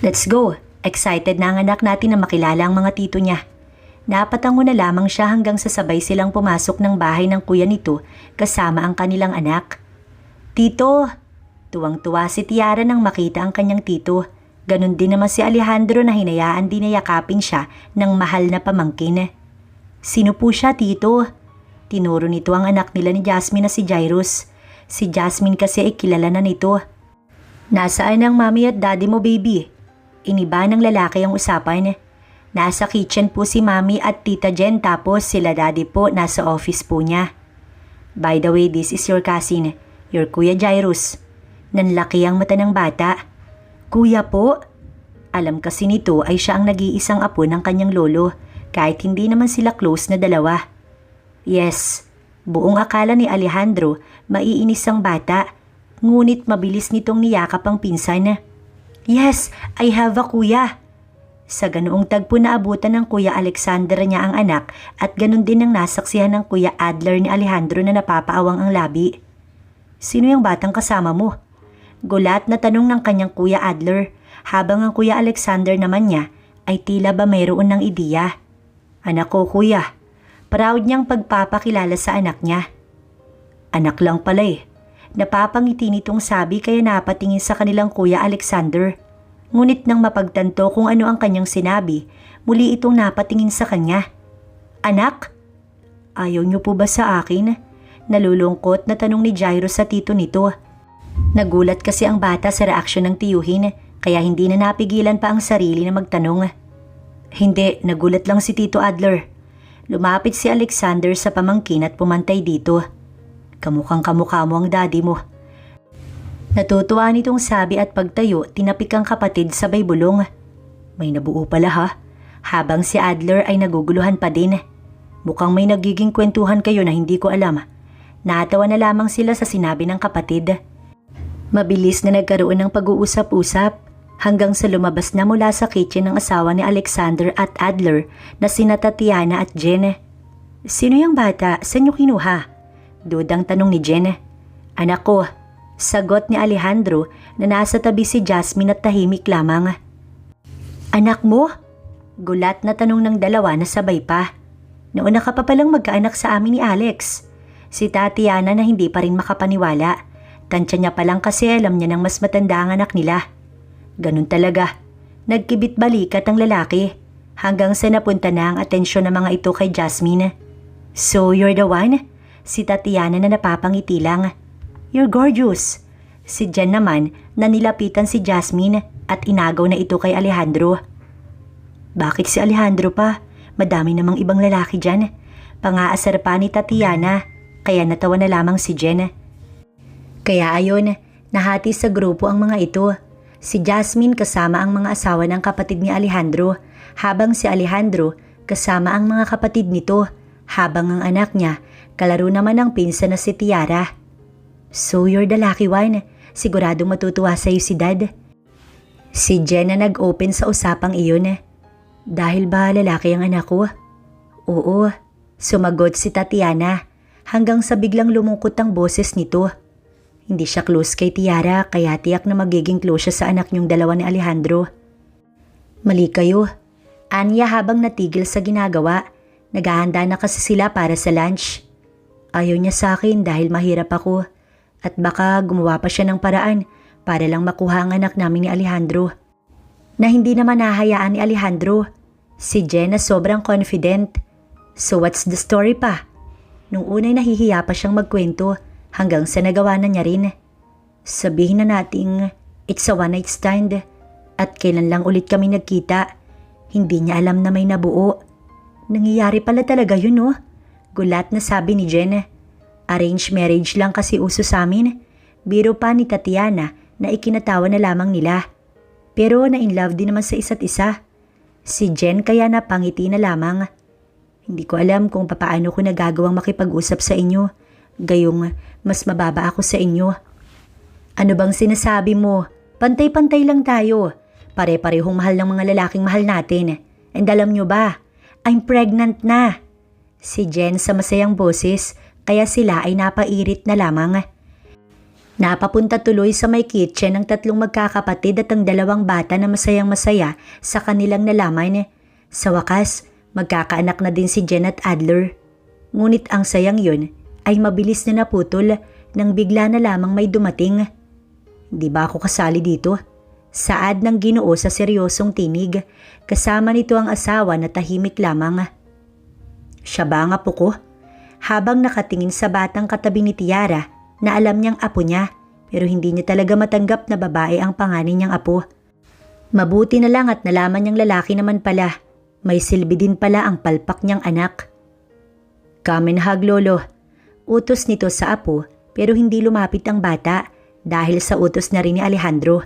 Let's go! Excited na ang anak natin na makilala ang mga tito niya. Napatango na lamang siya hanggang sasabay silang pumasok ng bahay ng kuya nito kasama ang kanilang anak. Tito! Tuwang-tuwa si Tiara nang makita ang kanyang tito. Ganon din naman si Alejandro na hinayaan din na yakapin siya ng mahal na pamangkin. Sino po siya, tito? Tinuro nito ang anak nila ni Jasmine na si Jairus. Si Jasmine kasi ay kilala na nito. Nasaan ang mami at daddy mo, baby? Iniba ng lalaki ang usapan. Nasa kitchen po si mami at tita Jen tapos sila daddy po nasa office po niya. By the way, this is your cousin, your Kuya Jairus. Nanlaki ang mata ng bata. Kuya po? Alam kasi nito ay siya ang nag-iisang apo ng kanyang lolo kahit hindi naman sila close na dalawa. Yes, buong akala ni Alejandro maiinis ang bata, ngunit mabilis nitong niyakap ang pinsan. Yes, I have a kuya. Sa ganoong tagpo na abutan ng Kuya Alexander niya ang anak at ganon din ang nasaksihan ng Kuya Adler ni Alejandro na napapaawang ang labi. Sino yung batang kasama mo? Gulat na tanong ng kanyang Kuya Adler habang ang Kuya Alexander naman niya ay tila ba mayroon ng ideya. Anak ko, kuya. Proud niyang pagpapakilala sa anak niya. Anak lang pala eh. Napapangiti nitong sabi kaya napatingin sa kanilang Kuya Alexander. Ngunit nang mapagtanto kung ano ang kanyang sinabi, muli itong napatingin sa kanya. Anak? Ayaw niyo po ba sa akin? Nalulungkot na tanong ni Jairus sa tito nito. Nagulat kasi ang bata sa reaksyon ng tiyuhin kaya hindi na napigilan pa ang sarili na magtanong. Hindi, nagulat lang si Tito Adler. Lumapit si Alexander sa pamangkin at pumantay dito. Kamukhang kamukha mo ang daddy mo. Natutuwa nitong sabi at pagtayo, tinapik ang kapatid sabay bulong. May nabuo pala ha, habang si Adler ay naguguluhan pa din. Mukhang may nagiging kwentuhan kayo na hindi ko alam. Natawa na lamang sila sa sinabi ng kapatid. Mabilis na nagkaroon ng pag-uusap-usap hanggang sa lumabas na mula sa kitchen ng asawa ni Alexander at Adler na sina Tatiana at Jen. Sino yung bata? Saan niyo kinuha? Dudang tanong ni Jen. Anak ko. Sagot ni Alejandro na nasa tabi si Jasmine at tahimik lamang. Anak mo? Gulat na tanong ng dalawa na sabay pa. Nauna ka pa palang magkaanak sa amin ni Alex. Si Tatiana na hindi pa rin makapaniwala. Tansya niya palang kasi alam niya ng mas matanda ang anak nila. Ganun talaga. Nagkibit balikat ang lalaki hanggang sa napunta na ang atensyon ng mga ito kay Jasmine. So you're the one? Si Tatiana na napapangiti lang. You're gorgeous. Si Jen naman na nilapitan si Jasmine at inagaw na ito kay Alejandro. Bakit si Alejandro pa? Madami namang ibang lalaki dyan. Pangaasar pa ni Tatiana, kaya natawa na lamang si Jen. Kaya ayon, nahati sa grupo ang mga ito. Si Jasmine kasama ang mga asawa ng kapatid ni Alejandro, habang si Alejandro kasama ang mga kapatid nito, habang ang anak niya, kalaro naman ng pinsan na si Tiara. So you're the lucky one. Siguradong matutuwa sa'yo si Dad. Si Jen na nag-open sa usapang iyon. Dahil ba lalaki ang anak ko? Oo, sumagot si Tatiana hanggang sa biglang lumungkot ang boses nito. Hindi siya close kay Tiara kaya tiyak na magiging close siya sa anak niyong dalawa ni Alejandro. Mali kayo. Anya habang natigil sa ginagawa. Naghahanda na kasi sila para sa lunch. Ayaw niya sa akin dahil mahirap ako. At baka gumawa pa siya ng paraan para lang makuha ang anak namin ni Alejandro. Na hindi naman nahayaan ni Alejandro. Si Jen na sobrang confident. So what's the story pa? Nung unay nahihiya pa siyang magkwento hanggang sa nagawa na niya rin. Sabihin na nating it's a one night stand at kailan lang ulit kami nagkita. Hindi niya alam na may nabuo. Nangyayari pala talaga yun no? Gulat na sabi ni Jen. Arranged marriage lang kasi uso sa amin. Biro pa ni Tatiana na ikinatawa na lamang nila. Pero na-inlove din naman sa isa't isa. Si Jen kaya napangiti na lamang. Hindi ko alam kung papaano ko nagagawang makipag-usap sa inyo. Gayong mas mababa ako sa inyo. Ano bang sinasabi mo? Pantay-pantay lang tayo. Pare-parehong mahal ng mga lalaking mahal natin. And alam nyo ba? I'm pregnant na. Si Jen sa masayang boses. Kaya sila ay napairit na lamang. Napapunta tuloy sa may kitchen ng tatlong magkakapatid at ang dalawang bata na masayang masaya sa kanilang nalaman. Sa wakas, magkakaanak na din si Jen at Adler. Ngunit ang sayang yun ay mabilis na naputol nang bigla na lamang may dumating. Di ba ako kasali dito? Saad ng Ginoo sa seryosong tinig. Kasama nito ang asawa na tahimik lamang. Siya ba ang apo ko? Habang nakatingin sa batang katabi ni Tiara na alam niyang apo niya pero hindi niya talaga matanggap na babae ang panganin niyang apo. Mabuti na lang at nalaman niyang lalaki naman pala. May silbi din pala ang palpak niyang anak. Come and hug lolo. Utos nito sa apo pero hindi lumapit ang bata dahil sa utos na rin ni Alejandro.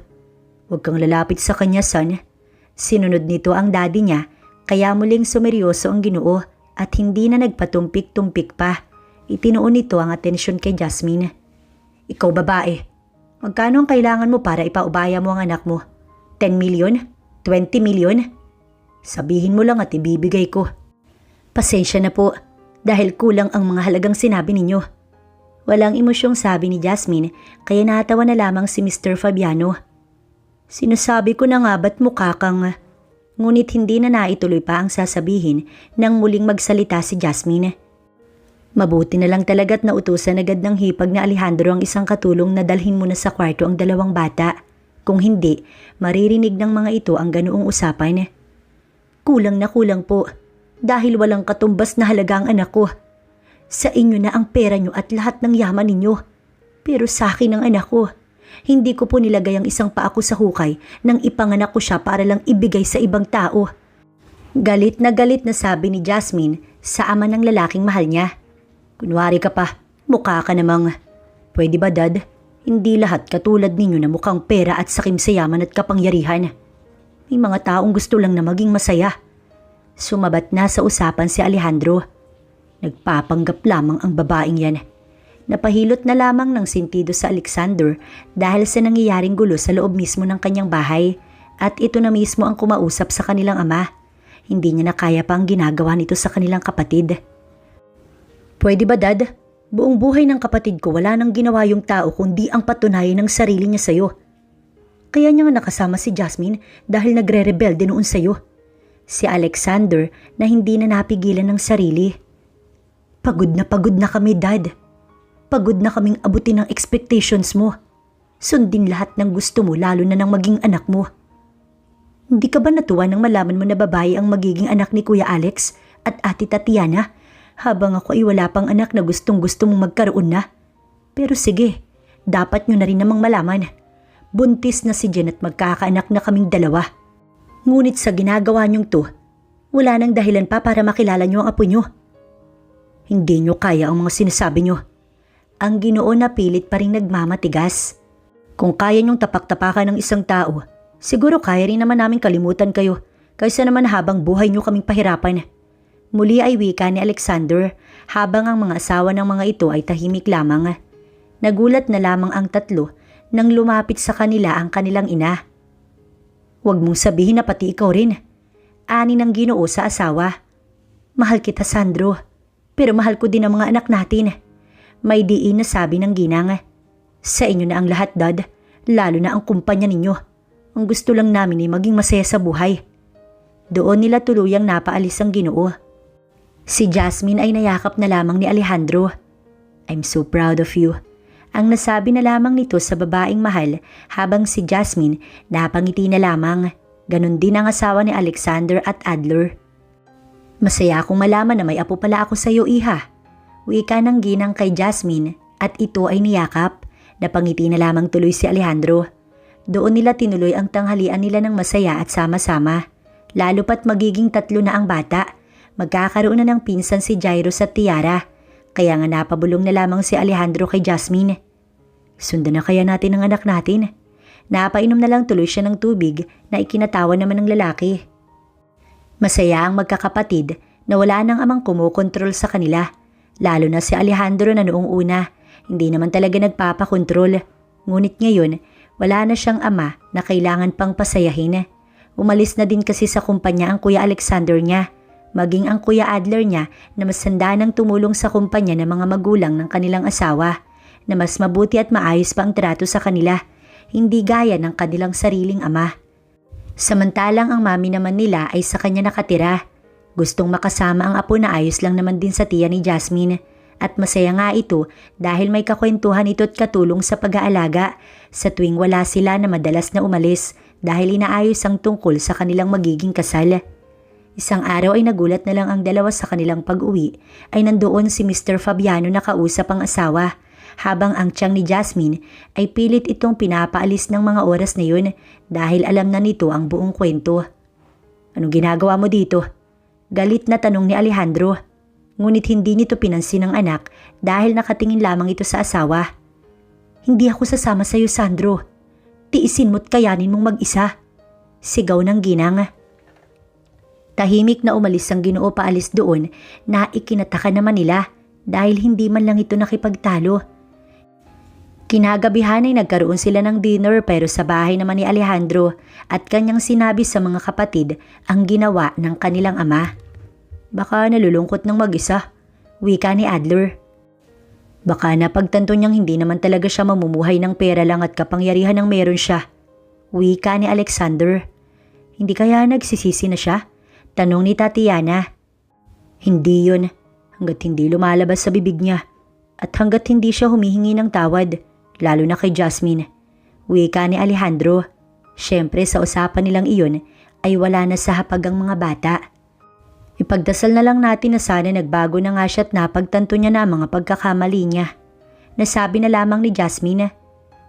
Huwag kang lalapit sa kanya son. Sinunod nito ang daddy niya kaya muling sumeryoso ang Ginoo. At hindi na nagpatumpik-tumpik pa. Itinuon nito ang atensyon kay Jasmine. Ikaw babae, magkano ang kailangan mo para ipaubaya mo ang anak mo? 10 million? 20 million? Sabihin mo lang at ibibigay ko. Pasensya na po, dahil kulang ang mga halagang sinabi ninyo. Walang emosyong sabi ni Jasmine, kaya natawa na lamang si Mr. Fabiano. Sinasabi ko na nga ba't mukha kang... Ngunit hindi na naituloy pa ang sasabihin nang muling magsalita si Jasmine. Mabuti na lang talaga't nautusan agad ng hipag na Alejandro ang isang katulong na dalhin muna sa kwarto ang dalawang bata. Kung hindi, maririnig ng mga ito ang ganoong usapan. Kulang na kulang po dahil walang katumbas na halaga ang anak ko. Sa inyo na ang pera nyo at lahat ng yaman ninyo. Pero sa akin ang anak ko. Hindi ko po nilagay ang isang paa ko sa hukay nang ipanganak ko siya para lang ibigay sa ibang tao. Galit na sabi ni Jasmine sa ama ng lalaking mahal niya. Kunwari ka pa, mukha ka namang. Pwede ba dad? Hindi lahat katulad ninyo na mukhang pera at sakim sa yaman at kapangyarihan. May mga taong gusto lang na maging masaya. Sumabat na sa usapan si Alejandro. Nagpapanggap lamang ang babaeng yan. Napahilot na lamang ng sentido sa Alexander dahil sa nangyayaring gulo sa loob mismo ng kanyang bahay at ito na mismo ang kumausap sa kanilang ama. Hindi niya na kaya pa ang ginagawa nito sa kanilang kapatid. Pwede ba, Dad? Buong buhay ng kapatid ko wala nang ginawa yung tao kundi ang patunayan ng sarili niya sa'yo. Kaya niya nga nakasama si Jasmine dahil nagre-rebelde noon sa'yo. Si Alexander na hindi na napigilan ng sarili. Pagod na kami, Dad. Pagod na kaming abutin ang expectations mo. Sundin lahat ng gusto mo lalo na ng maging anak mo. Hindi ka ba natuwa nang malaman mo na babae ang magiging anak ni Kuya Alex at Ate Tatiana habang ako ay wala pang anak na gustong-gusto mong magkaroon na? Pero sige, dapat nyo na rin namang malaman. Buntis na si Jen at magkakaanak na kaming dalawa. Ngunit sa ginagawa nyong to, wala nang dahilan pa para makilala nyo ang apo nyo. Hindi nyo kaya ang mga sinasabi nyo. Ang Ginoo na pilit pa rin nagmamatigas. Kung kaya nyong tapak-tapakan ng isang tao, siguro kaya rin naman namin kalimutan kayo kaysa naman habang buhay nyo kaming pahirapan. Muli ay wika ni Alexander habang ang mga asawa ng mga ito ay tahimik lamang. Nagulat na lamang ang tatlo nang lumapit sa kanila ang kanilang ina. Huwag mong sabihin na pati ikaw rin. Ani ng Ginoo sa asawa. Mahal kita, Sandro, pero mahal ko din ang mga anak natin. May diin na sabi ng ginang. Sa inyo na ang lahat, Dad, lalo na ang kumpanya ninyo. Ang gusto lang namin ay maging masaya sa buhay. Doon nila tuluyang napaalis ang Ginoo. Si Jasmine ay nayakap na lamang ni Alejandro. I'm so proud of you. Ang nasabi na lamang nito sa babaeng mahal habang si Jasmine napangiti na lamang. Ganon din ang asawa ni Alexander at Adler. Masaya akong malaman na may apo pala ako sa iyo, iha. Wika ng ginang kay Jasmine at ito ay niyakap. Napangiti na lamang tuloy si Alejandro. Doon nila tinuloy ang tanghalian nila ng masaya at sama-sama. Lalo pat magiging 3 na ang bata. Magkakaroon na ng pinsan si Jairus at Tiara. Kaya nga napabulong na lamang si Alejandro kay Jasmine. Sundan na kaya natin ang anak natin? Napainom na lang tuloy siya ng tubig na ikinatawa naman ng lalaki. Masaya ang magkakapatid na wala nang amang kumokontrol sa kanila. Lalo na si Alejandro na noong una, hindi naman talaga nagpapakontrol. Ngunit ngayon, wala na siyang ama na kailangan pang pasayahin. Umalis na din kasi sa kumpanya ang Kuya Alexander niya, maging ang Kuya Adler niya na mas handa nang tumulong sa kumpanya ng mga magulang ng kanilang asawa, na mas mabuti at maayos pa ang trato sa kanila, hindi gaya ng kanilang sariling ama. Samantalang ang mami naman nila ay sa kanya nakatira. Gustong makasama ang apo na ayos lang naman din sa tiya ni Jasmine at masaya nga ito dahil may kakwentuhan ito at katulong sa pag-aalaga sa tuwing wala sila na madalas na umalis dahil inaayos ang tungkol sa kanilang magiging kasal. Isang araw ay nagulat na lang ang dalawa sa kanilang pag-uwi ay nandoon si Mr. Fabiano na kausap ang asawa habang ang tiyang ni Jasmine ay pilit itong pinapaalis ng mga oras na yun dahil alam na nito ang buong kwento. Anong ginagawa mo dito? Galit na tanong ni Alejandro. Ngunit hindi nito pinansin ang anak dahil nakatingin lamang ito sa asawa. Hindi ako sasama sa iyo, Sandro. Tiisin mo't kayanin mong mag-isa. Sigaw ng ginang. Tahimik na umalis ang Ginoo paalis doon na ikinataka naman nila dahil hindi man lang ito nakipagtalo. Kinagabihan ay nagkaroon sila ng dinner pero sa bahay naman ni Alejandro at kanyang sinabi sa mga kapatid ang ginawa ng kanilang ama. Baka nalulungkot ng mag-isa, wika ni Adler. Baka napagtanto niyang hindi naman talaga siya mamumuhay ng pera lang at kapangyarihan ng meron siya, wika ni Alexander. Hindi kaya nagsisisi na siya? Tanong ni Tatiana. Hindi yun, hanggat hindi lumalabas sa bibig niya at hanggat hindi siya humihingi ng tawad. Lalo na kay Jasmine, wika ni Alejandro. Siyempre sa usapan nilang iyon ay wala na sa hapag ang mga bata. Ipagdasal na lang natin na sana nagbago na nga siya at napagtanto niya na mga pagkakamali niya. Nasabi na lamang ni Jasmine.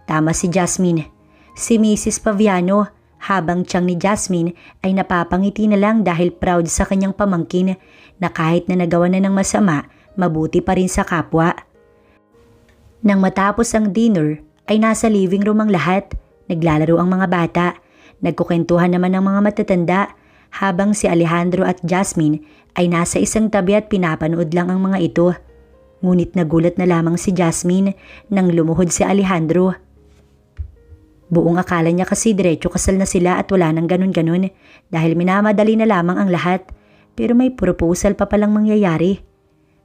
Tama si Jasmine. Si Mrs. Fabiano habang tiyang ni Jasmine ay napapangiti na lang dahil proud sa kanyang pamangkin na kahit na nagawa na ng masama, mabuti pa rin sa kapwa. Nang matapos ang dinner, ay nasa living room ang lahat. Naglalaro ang mga bata. Nagkukwentuhan naman ng mga matatanda habang si Alejandro at Jasmine ay nasa isang tabi at pinapanood lang ang mga ito. Ngunit nagulat na lamang si Jasmine nang lumuhod si Alejandro. Buong akala niya kasi diretso kasal na sila at wala nang ganun-ganun dahil minamadali na lamang ang lahat, pero may proposal pa palang mangyayari.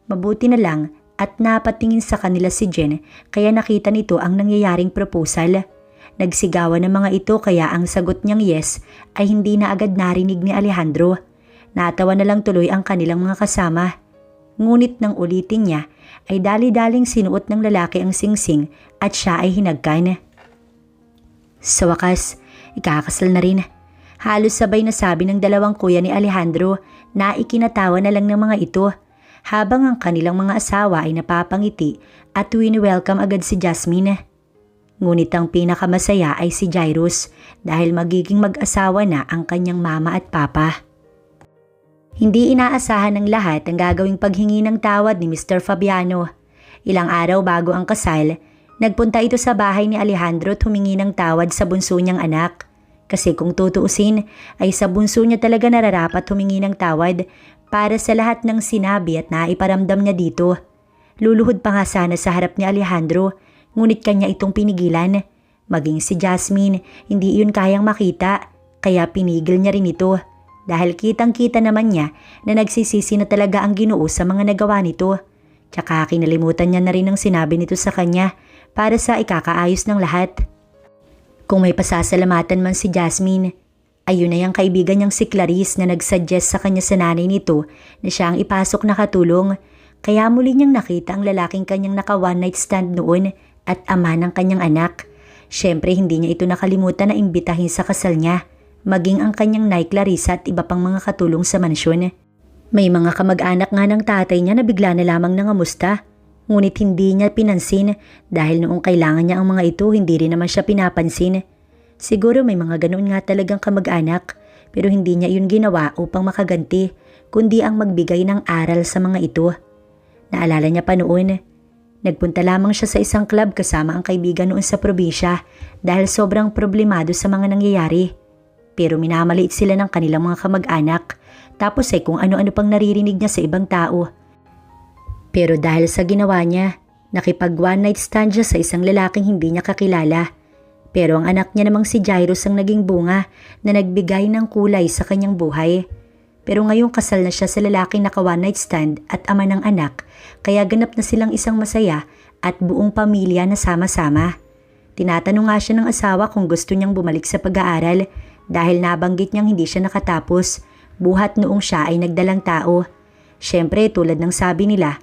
Mabuti na lang at napatingin sa kanila si Jen kaya nakita nito ang nangyayaring proposal. Nagsigawan ng mga ito kaya ang sagot niyang yes ay hindi na agad narinig ni Alejandro. Natawa na lang tuloy ang kanilang mga kasama. Ngunit nang ulitin niya ay dali-daling sinuot ng lalaki ang singsing at siya ay hinagkan. Sa wakas, ikakasal na rin. Halos sabay na sabi ng dalawang kuya ni Alejandro na ikinatawa na lang ng mga ito habang ang kanilang mga asawa ay napapangiti at wini-welcome agad si Jasmine. Ngunit ang pinakamasaya ay si Jairus dahil magiging mag-asawa na ang kanyang mama at papa. Hindi inaasahan ng lahat ang gagawing paghingi ng tawad ni Mr. Fabiano. Ilang araw bago ang kasal, nagpunta ito sa bahay ni Alejandro at humingi ng tawad sa bunso niyang anak. Kasi kung tutuusin ay sa bunso niya talaga nararapat humingi ng tawad para sa lahat ng sinabi at naiparamdam niya dito. Luluhod pa nga sana sa harap ni Alejandro, ngunit kanya itong pinigilan. Maging si Jasmine, hindi iyon kayang makita, kaya pinigil niya rin ito. Dahil kitang-kita naman niya na nagsisisi na talaga ang Ginoo sa mga nagawa nito. Tsaka kinalimutan niya na rin ang sinabi nito sa kanya para sa ikakaayos ng lahat. Kung may pasasalamatan man si Jasmine, ayun na yung kaibigan niyang si Clarice na nagsuggest sa kanya sa nanay nito na siya ang ipasok na katulong. Kaya muli niyang nakita ang lalaking kanyang naka one night stand noon at ama ng kanyang anak. Siyempre hindi niya ito nakalimutan na imbitahin sa kasal niya, maging ang kanyang Nay Clarissa at iba pang mga katulong sa mansyon. May mga kamag-anak nga ng tatay niya na bigla na lamang nangamusta. Ngunit hindi niya pinansin dahil noong kailangan niya ang mga ito hindi rin naman siya pinapansin. Siguro may mga ganoon nga talagang kamag-anak pero hindi niya yun ginawa upang makaganti kundi ang magbigay ng aral sa mga ito. Naalala niya pa noon, nagpunta lamang siya sa isang club kasama ang kaibigan noon sa probinsya dahil sobrang problemado sa mga nangyayari. Pero minamaliit sila ng kanilang mga kamag-anak tapos ay kung ano-ano pang naririnig niya sa ibang tao. Pero dahil sa ginawa niya, nakipag one night stand siya sa isang lalaking hindi niya kakilala. Pero ang anak niya namang si Jairus ang naging bunga na nagbigay ng kulay sa kanyang buhay. Pero ngayong kasal na siya sa lalaking naka one night stand at ama ng anak, kaya ganap na silang isang masaya at buong pamilya na sama-sama. Tinatanong nga siya ng asawa kung gusto niyang bumalik sa pag-aaral dahil nabanggit niyang hindi siya nakatapos buhat noong siya ay nagdalang tao. Siyempre tulad ng sabi nila,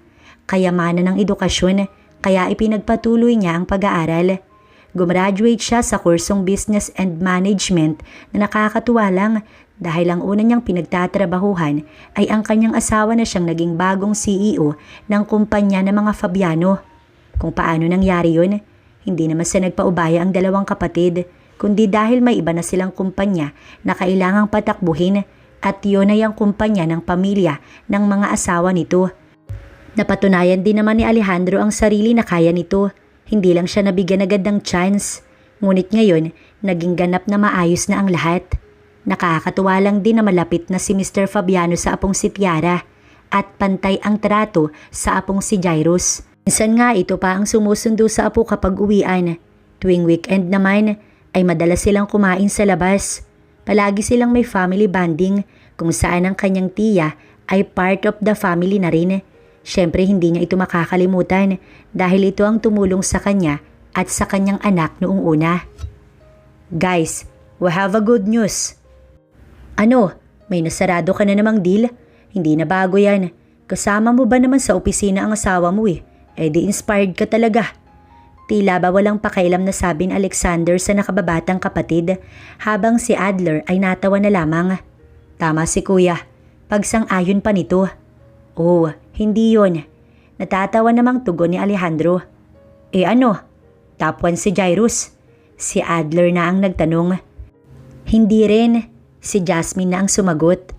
kayamanan ng edukasyon kaya ipinagpatuloy niya ang pag-aaral. Gumraduate siya sa kursong Business and Management na nakakatuwa lang dahil ang una niyang pinagtatrabahuhan ay ang kanyang asawa na siyang naging bagong CEO ng kumpanya ng mga Fabiano. Kung paano nangyari yun, hindi naman sa nagpaubaya ang dalawang kapatid kundi dahil may iba na silang kumpanya na kailangang patakbuhin at yun ay ang kumpanya ng pamilya ng mga asawa nito. Napatunayan din naman ni Alejandro ang sarili na kaya nito. Hindi lang siya nabigyan agad ng chance. Ngunit ngayon, naging ganap na maayos na ang lahat. Nakakatuwa lang din na malapit na si Mr. Fabiano sa apong si Tiara at pantay ang trato sa apong si Jairus. Minsan nga ito pa ang sumusundo sa apo kapag uwian. Tuwing weekend naman ay madalas silang kumain sa labas. Palagi silang may family bonding kung saan ang kanyang tiya ay part of the family na rin. Siyempre hindi niya ito makakalimutan dahil ito ang tumulong sa kanya at sa kanyang anak noong una. Guys, we have a good news. Ano? May nasarado ka na namang deal? Hindi na bago yan. Kasama mo ba naman sa opisina ang asawa mo eh? Eh di inspired ka talaga. Tila ba walang pakailam na sabi ni Alexander sa nakababatang kapatid habang si Adler ay natawa na lamang. Tama si kuya, pagsang-ayon pa nito. Oh, hindi yon. Natatawa namang tugon ni Alejandro. Eh ano? Top 1 si Jairus. Si Adler na ang nagtanong. Hindi rin. Si Jasmine na ang sumagot.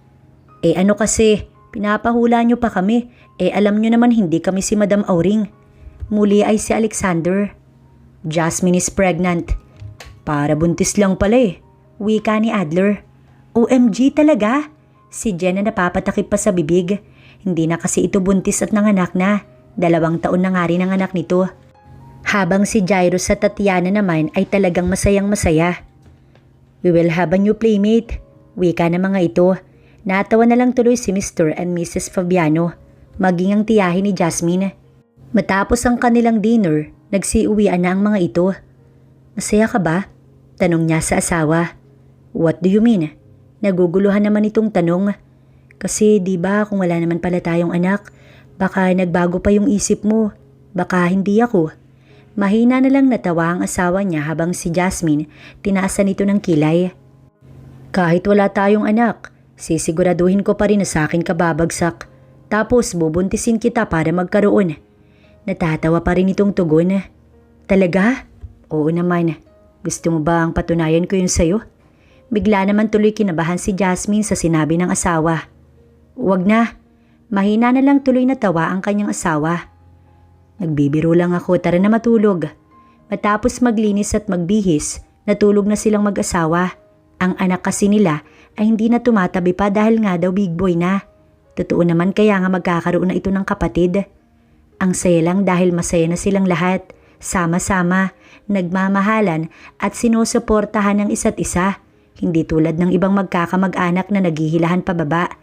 Eh ano kasi, pinapahula niyo pa kami. Eh alam niyo naman hindi kami si Madam Auring. Muli ay si Alexander. Jasmine is pregnant. Para buntis lang pala eh. Wika ni Adler. OMG talaga? Si Jen na napapatakip pa sa bibig. Hindi na kasi ito buntis at nanganak na. 2 taon na nga rin ang anak nito. Habang si Jairus at Tatiana naman ay talagang masayang masaya. We will have a new playmate. Wika na mga ito. Natawa na lang tuloy si Mr. and Mrs. Fabiano, maging ang tiyahin ni Jasmine. Matapos ang kanilang dinner, nagsiuwian na ang mga ito. Masaya ka ba? Tanong niya sa asawa. What do you mean? Naguguluhan naman itong tanong. Kasi di ba kung wala naman pala tayong anak, baka nagbago pa yung isip mo. Baka hindi ako. Mahina na lang natawa ang asawa niya habang si Jasmine tinaasan ito ng kilay. Kahit wala tayong anak, sisiguraduhin ko pa rin na sa akin ka babagsak. Tapos bubuntisin kita para magkaroon. Natatawa pa rin itong tugon. Talaga? Oo naman. Gusto mo ba ang patunayan ko yun sa'yo? Bigla naman tuloy kinabahan si Jasmine sa sinabi ng asawa. Wag na. Mahina na lang tuloy natawa ang kanyang asawa. Nagbibiro lang ako, tara na matulog. Matapos maglinis at magbihis, natulog na silang mag-asawa. Ang anak kasi nila ay hindi na tumatabi pa dahil nga daw big boy na. Totoo naman kaya nga magkakaroon na ito ng kapatid. Ang saya lang dahil masaya na silang lahat. Sama-sama, nagmamahalan at sinusuportahan ng isa't isa. Hindi tulad ng ibang magkakamag-anak na naghihilahan pababa